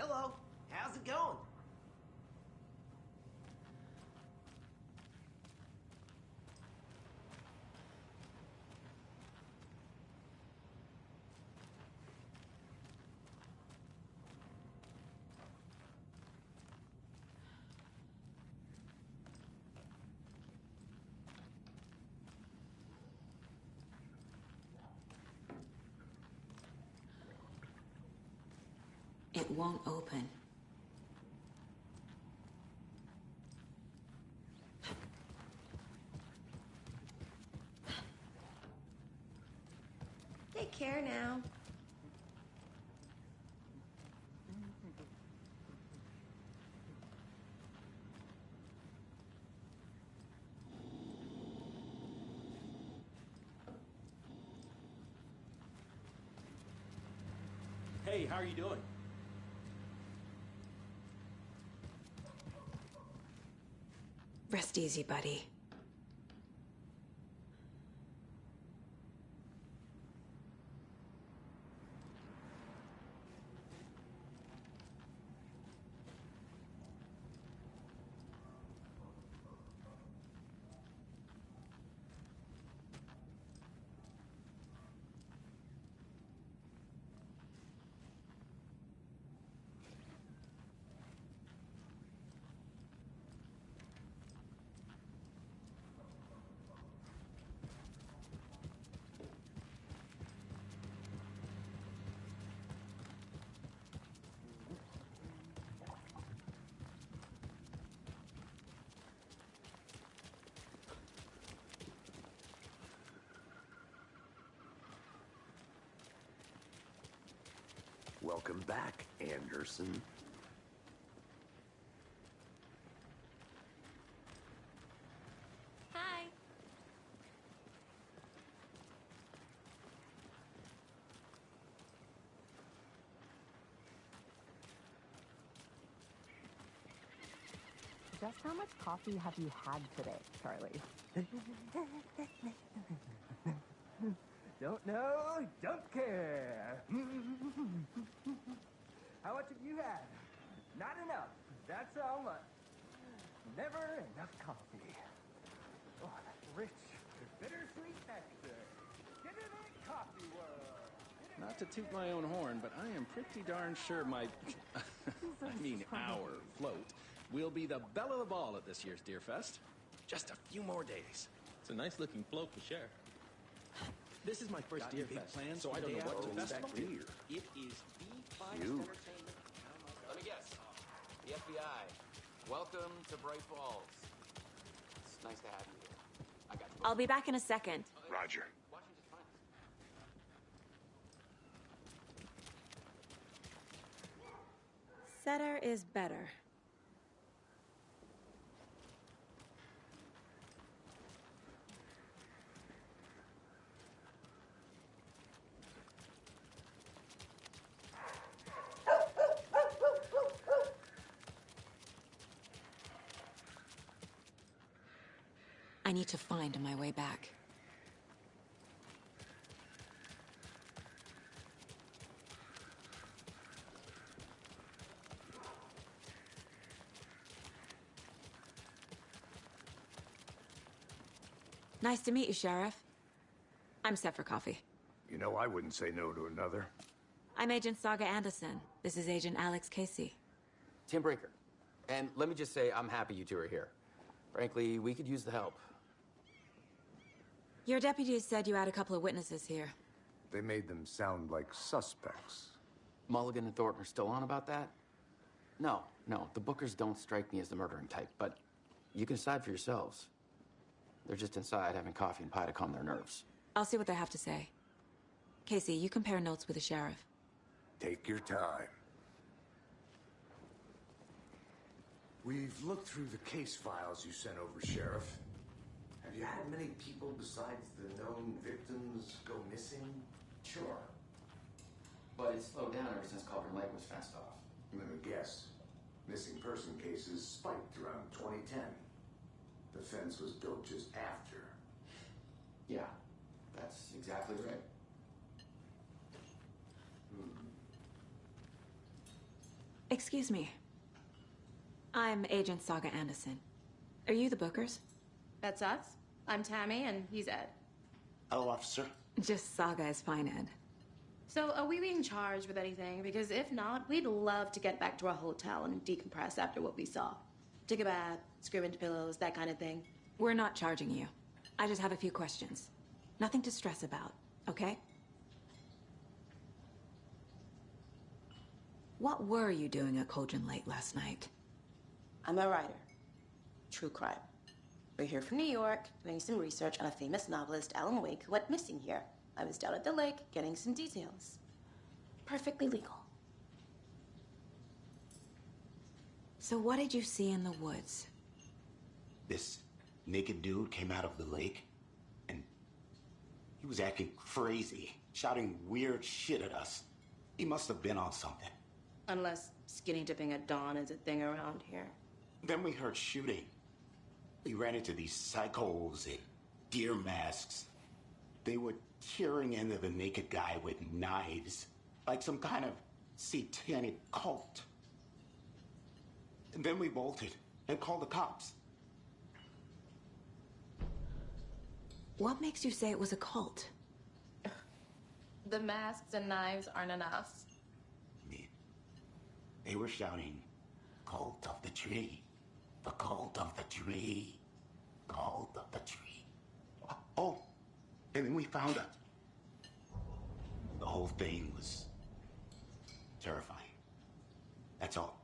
Hello. How's it going? It won't open. Take care now. Hey, how are you doing? Rest easy, buddy. Welcome back, Anderson. Hi. Just how much coffee have you had today, Charlie? Don't know, don't care. How much have you had? Not enough. That's how much. Never enough coffee. Oh, that's rich, bittersweet nectar. Give me that coffee world. Not to toot my own horn, but I am pretty darn sure my... our float will be the belle of the ball at this year's Deer Fest. Just a few more days. It's a nice-looking float for sure. This is my first Deer Fest, plans, so I don't know what to expect here. It is the finest entertainment. Let me guess. The FBI. Welcome to Bright Falls. It's nice to have you here. I got you. I'll be back in a second. Roger. Setter is better. I need to find my way back. Nice to meet you, Sheriff. I'm set for coffee. You know, I wouldn't say no to another. I'm Agent Saga Anderson. This is Agent Alex Casey. Tim Breaker. And let me just say, I'm happy you two are here. Frankly, we could use the help. Your deputies said you had a couple of witnesses here. They made them sound like suspects. Mulligan and Thornton are still on about that? No, the Bookers don't strike me as the murdering type, but you can decide for yourselves. They're just inside having coffee and pie to calm their nerves. I'll see what they have to say. Casey, you compare notes with the sheriff. Take your time. We've looked through the case files you sent over, Sheriff. Have you had many people besides the known victims go missing? Sure. But it's slowed down ever since Culver Lake was fenced off. Let me guess. Missing person cases spiked around 2010. The fence was built just after. Yeah, that's exactly right. Excuse me. I'm Agent Saga Anderson. Are you the Bookers? That's us. I'm Tammy, and he's Ed. Hello, officer. Just Saga is fine, Ed. So, are we being charged with anything? Because if not, we'd love to get back to our hotel and decompress after what we saw. Take a bath, scream into pillows, that kind of thing. We're not charging you. I just have a few questions. Nothing to stress about, okay? What were you doing at Cauldron Lake last night? I'm a writer. True crime. We're here from New York, doing some research on a famous novelist, Alan Wake, who went missing here. I was down at the lake, getting some details. Perfectly legal. So what did you see in the woods? This naked dude came out of the lake, and he was acting crazy, shouting weird shit at us. He must have been on something. Unless skinny dipping at dawn is a thing around here. Then we heard shooting. We ran into these psychos in deer masks. They were tearing into the naked guy with knives, like some kind of satanic cult. And then we bolted and called the cops. What makes you say it was a cult? The masks and knives aren't enough. They were shouting, "Cult of the tree, the cult of the tree, cult of the tree." Oh, and then we found it. The whole thing was terrifying. That's all.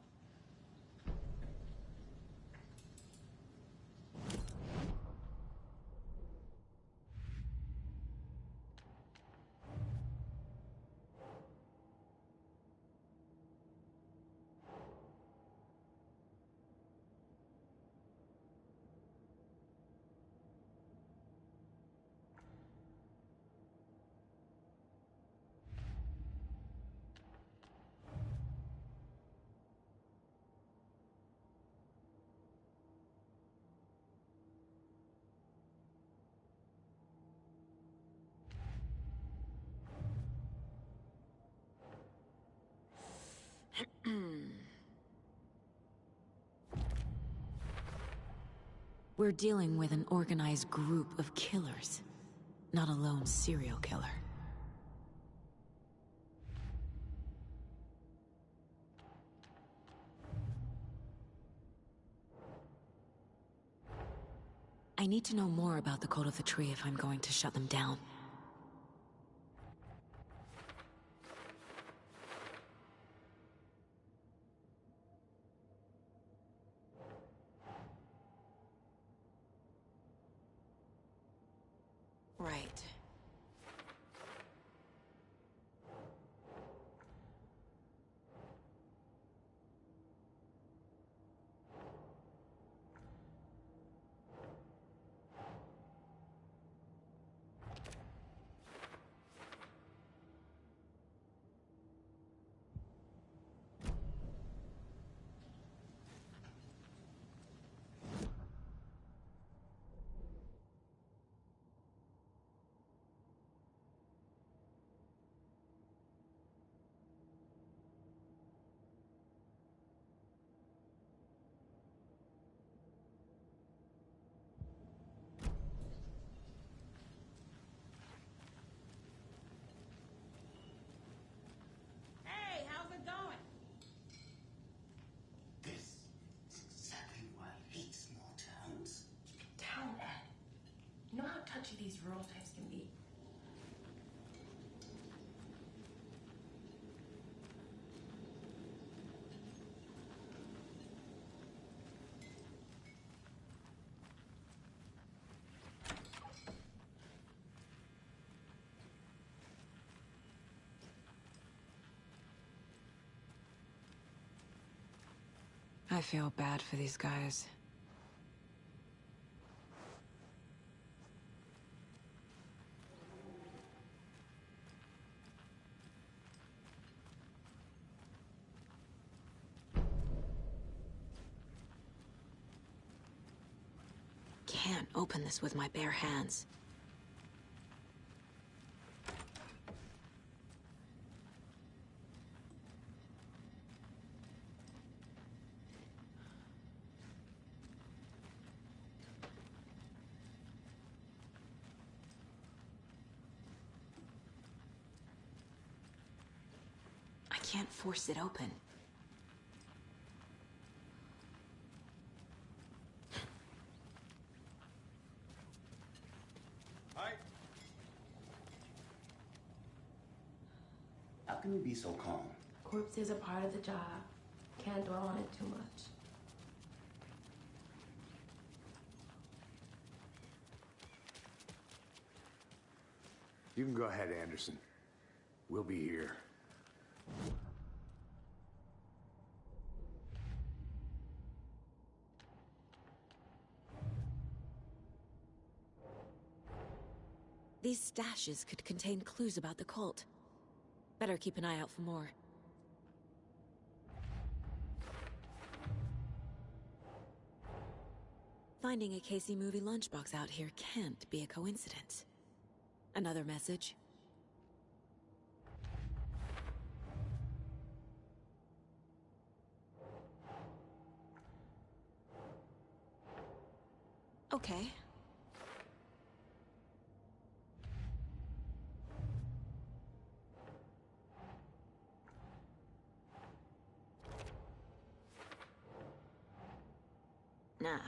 We're dealing with an organized group of killers, not a lone serial killer. I need to know more about the Cult of the Tree if I'm going to shut them down. Right. Hey, how's it going? This is exactly why I hate small towns. Down, Ed. You know how touchy these rural types can be. I feel bad for these guys. Can't open this with my bare hands. I can't force it open. How can you be so calm? Corpses are part of the job. Can't dwell on it too much. You can go ahead, Anderson. We'll be here. These stashes could contain clues about the cult. Better keep an eye out for more. Finding a Casey movie lunchbox out here can't be a coincidence. Another message? Okay. Nah.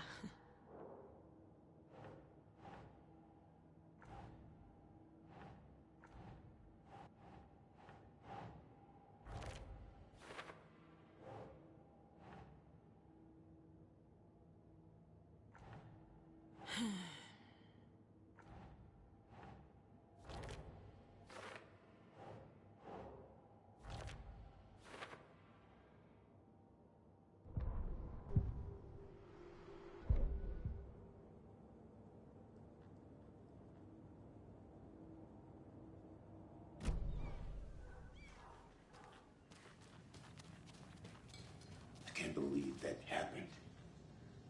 I can't believe that happened.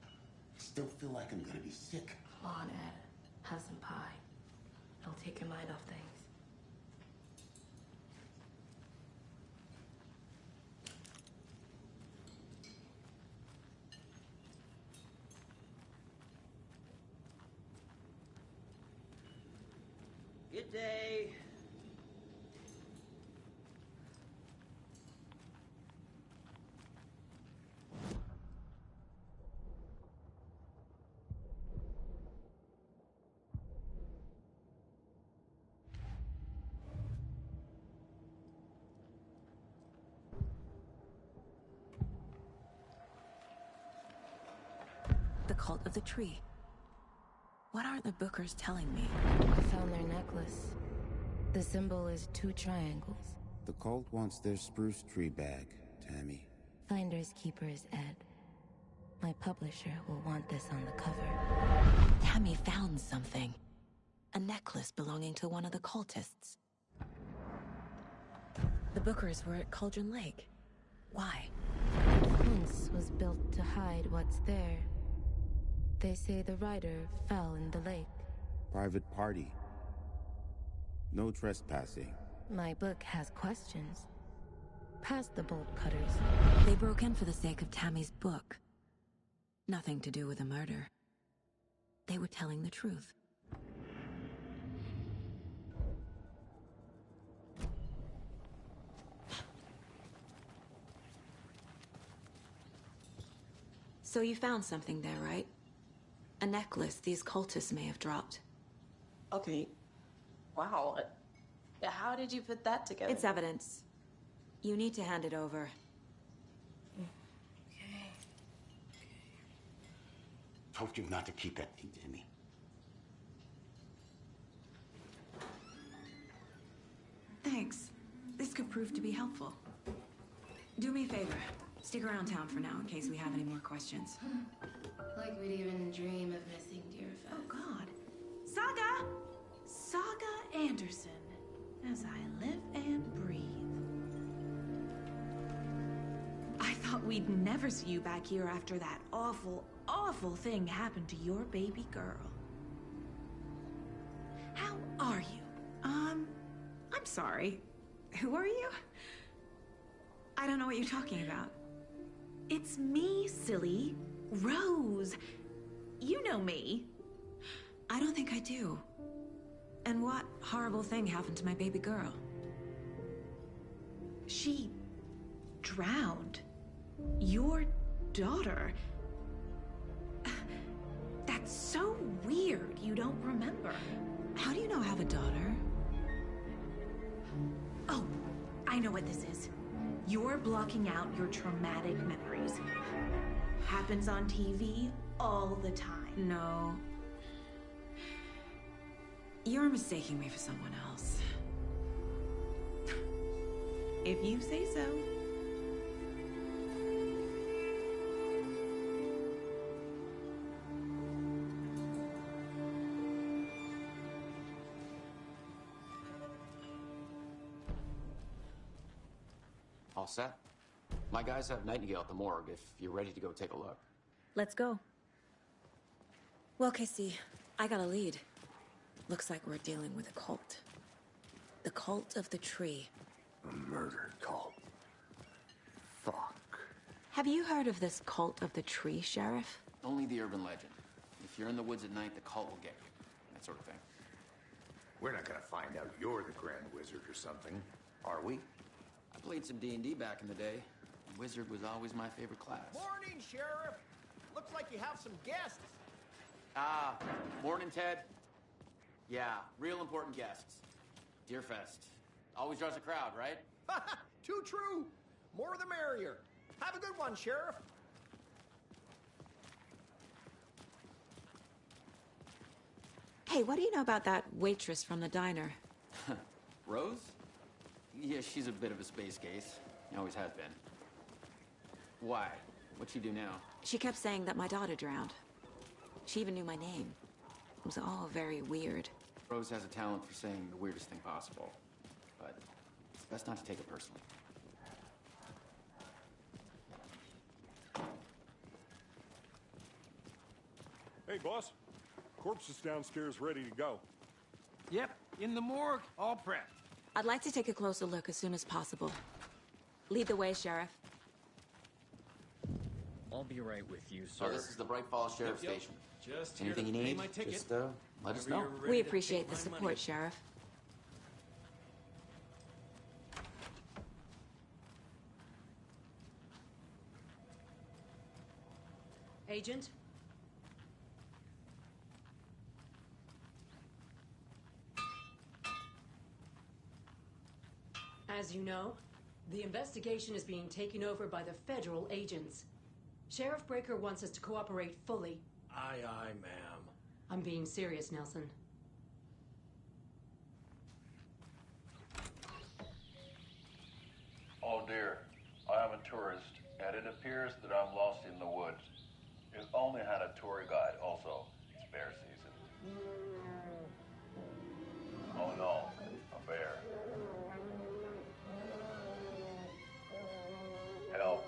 I still feel like I'm gonna be sick. Come on, Ed. Have some pie. It'll take your mind off things. Good day. The cult of the tree. What are the Bookers telling me? I found their necklace. The symbol is 2 triangles. The cult wants their spruce tree back, Tammy. Finders keepers, Ed. My publisher will want this on the cover. Tammy found something. A necklace belonging to one of the cultists. The Bookers were at Cauldron Lake. Why? The fence was built to hide what's there. They say the rider fell in the lake. Private party. No trespassing. My book has questions. Past the bolt cutters. They broke in for the sake of Tammy's book. Nothing to do with a murder. They were telling the truth. So you found something there, right? A necklace these cultists may have dropped. Okay. Wow. How did you put that together? It's evidence. You need to hand it over. Told you not to keep that thing to me. Thanks. This could prove to be helpful. Do me a favor. Stick around town for now in case we have any more questions. Like we'd even dream of missing Deerfest. Oh, God. Saga! Saga Anderson. As I live and breathe. I thought we'd never see you back here after that awful, awful thing happened to your baby girl. How are you? I'm sorry. Who are you? I don't know what you're talking about. It's me, silly. Rose. You know me. I don't think I do. And what horrible thing happened to my baby girl? She drowned. Your daughter. That's so weird you don't remember. How do you know I have a daughter? Oh, I know what this is. You're blocking out your traumatic memories. Happens on TV all the time. No. You're mistaking me for someone else. If you say so. All set? My guys have Nightingale at the morgue if you're ready to go take a look. Let's go. Well, Casey, I got a lead. Looks like we're dealing with a cult. The cult of the tree. A murder cult. Fuck. Have you heard of this cult of the tree, Sheriff? Only the urban legend. If you're in the woods at night, the cult will get you. That sort of thing. We're not gonna find out you're the Grand Wizard or something, are we? I played some D&D back in the day. Wizard was always my favorite class. Morning, Sheriff. Looks like you have some guests. Ah, morning, Ted. Yeah, real important guests. Deerfest. Always draws a crowd, right? Too true. More the merrier. Have a good one, Sheriff. Hey, what do you know about that waitress from the diner? Rose? Yeah, she's a bit of a space case. Always has been. Why? What'd she do now? She kept saying that my daughter drowned. She even knew my name. It was all very weird. Rose has a talent for saying the weirdest thing possible. But it's best not to take it personally. Hey, boss. Corpse is downstairs ready to go. Yep, in the morgue, all prepped. I'd like to take a closer look as soon as possible. Lead the way, Sheriff. I'll be right with you, sir. Oh, this is the Bright Falls Sheriff Yep. Station. Just Anything you here to pay need, my ticket. just let us Whenever know. you're ready We to appreciate take the my support, money. Sheriff. Agent? As you know, the investigation is being taken over by the federal agents. Sheriff Breaker wants us to cooperate fully. Aye, aye, ma'am. I'm being serious, Nelson. Oh dear, I am a tourist, and it appears that I'm lost in the woods. If only had a tour guide also. It's bear season. Oh no, a bear. Help.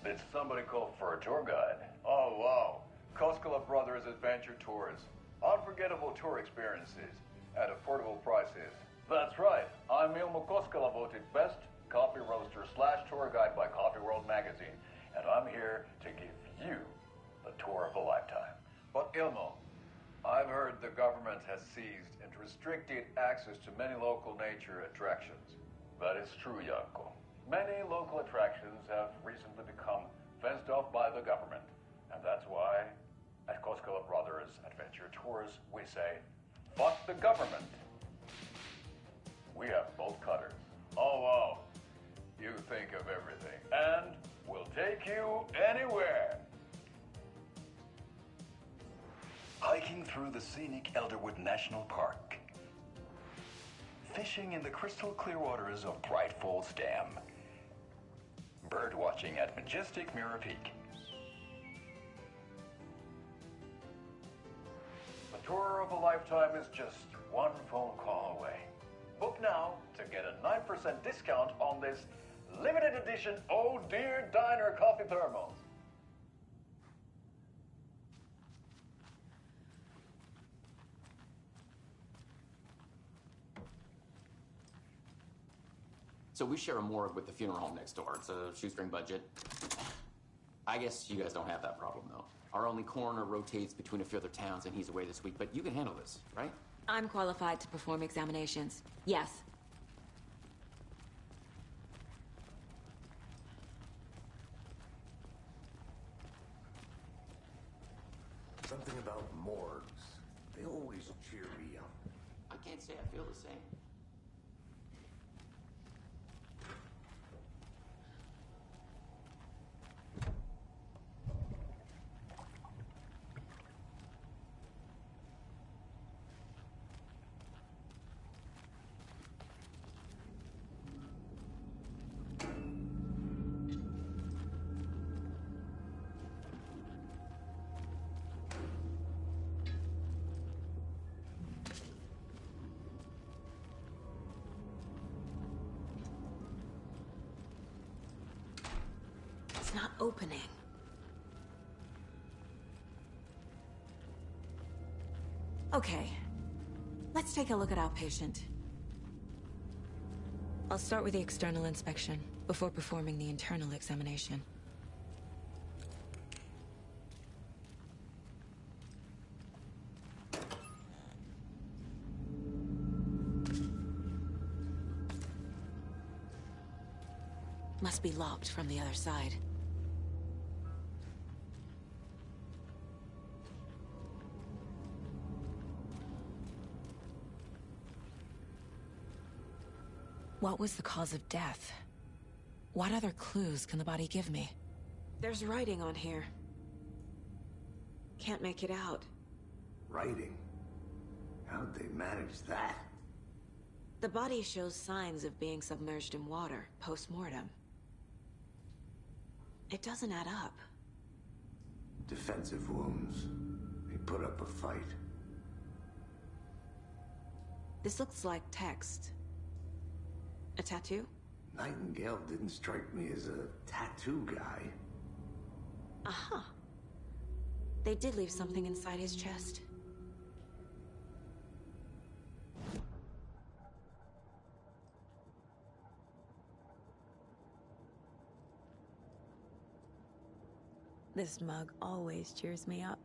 Did somebody call for a tour guide? Oh wow, Koskela Brothers Adventure Tours. Unforgettable tour experiences at affordable prices. That's right, I'm Ilmo Koskela, voted best coffee roaster / tour guide by Coffee World magazine, and I'm here to give you the tour of a lifetime. But Ilmo, I've heard the government has seized and restricted access to many local nature attractions. That is true, Janko. Many local attractions have recently become fenced off by the government, and that's why at Koskela Brothers Adventure Tours, we say, fuck the government. We have bolt cutters. Oh, wow. You think of everything. And we'll take you anywhere. Hiking through the scenic Elderwood National Park. Fishing in the crystal clear waters of Bright Falls Dam. Bird watching at majestic Mirror Peak. A tour of a lifetime is just one phone call away. Book now to get a 9% discount on this limited edition Oh Dear Diner coffee thermos. So we share a morgue with the funeral home next door. It's a shoestring budget. I guess you guys don't have that problem, though. Our only coroner rotates between a few other towns, and he's away this week, but you can handle this, right? I'm qualified to perform examinations. Yes. Something about morgues. They always cheer me up. I can't say I feel the same. It's not opening. Okay. Let's take a look at our patient. I'll start with the external inspection before performing the internal examination. Must be locked from the other side. What was the cause of death? What other clues can the body give me? There's writing on here. Can't make it out. Writing? How'd they manage that? The body shows signs of being submerged in water, post-mortem. It doesn't add up. Defensive wounds. They put up a fight. This looks like text. A tattoo? Nightingale didn't strike me as a tattoo guy. Aha. They did leave something inside his chest. This mug always cheers me up.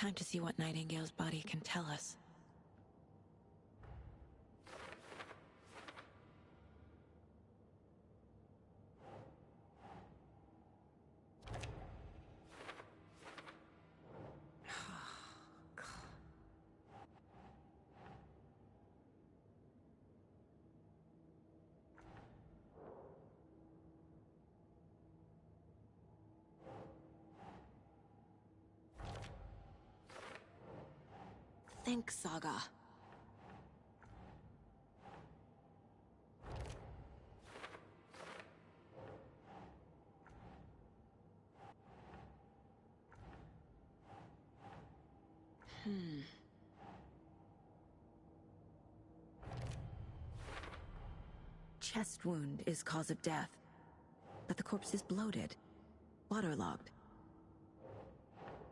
Time to see what Nightingale's body can tell us. Think, Saga. Chest wound is cause of death, but the corpse is bloated, waterlogged.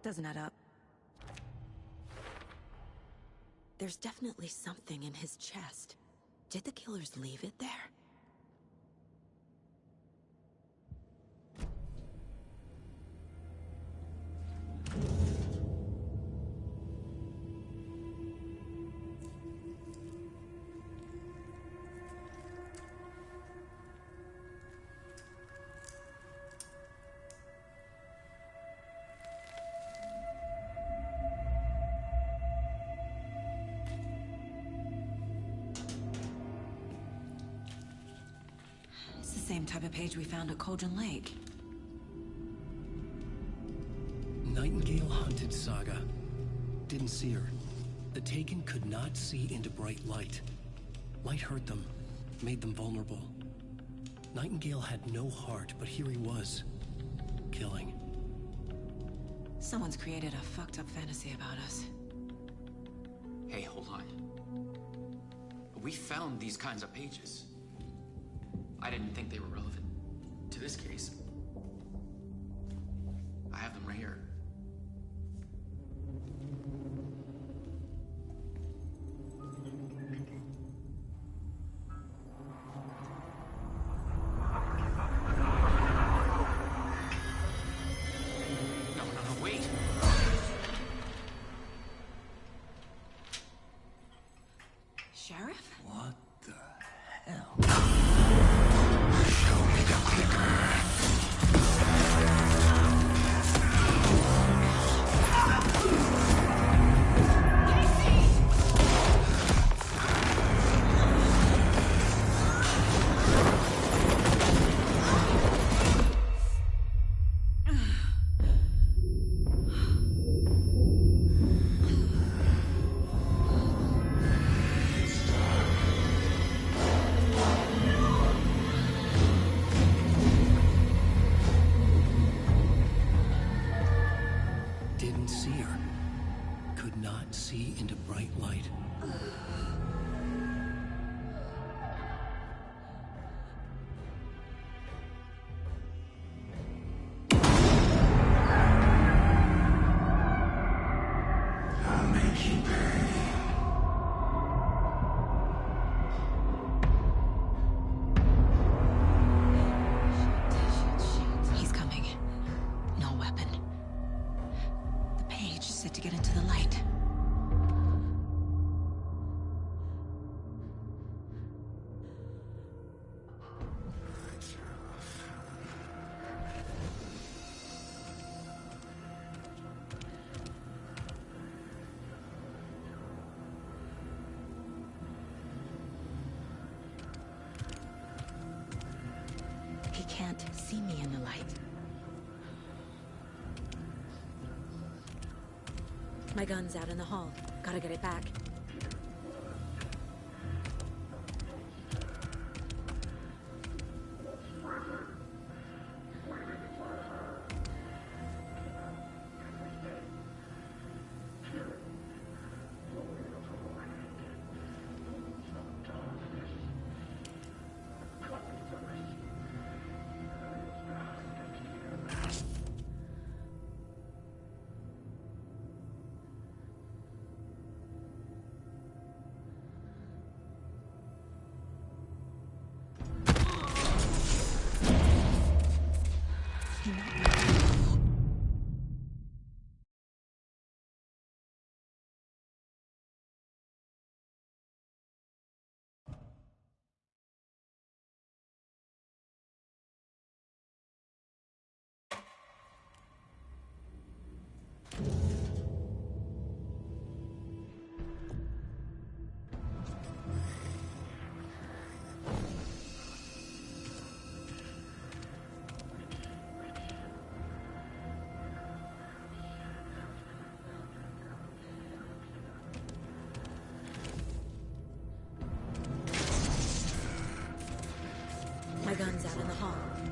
Doesn't add up. There's definitely something in his chest. Did the killers leave it there? Same type of page we found at Cauldron Lake. Nightingale hunted Saga. Didn't see her. The Taken could not see into bright light. Light hurt them, made them vulnerable. Nightingale had no heart, but here he was, killing. Someone's created a fucked up fantasy about us. Hey, hold on. We found these kinds of pages. I didn't think they were relevant to this case. I have them right here. No, wait! Sheriff? What the hell? Didn't see her. Could not see into bright light. I'll make you pay. He's coming. No weapon. The page said to get into the light. He can't see me in the light. My gun's out in the hall. Gotta get it back.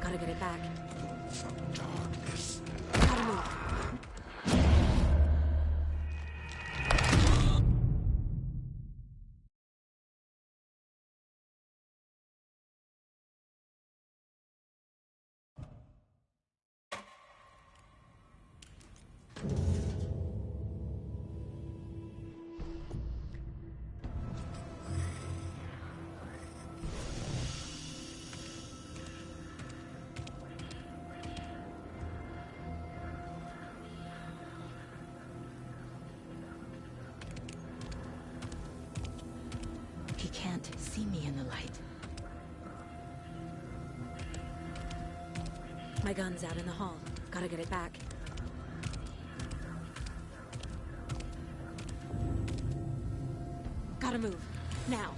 Gotta get it back. From darkness. Gotta move. He can't see me in the light. My gun's out in the hall. Gotta get it back. Gotta move. Now.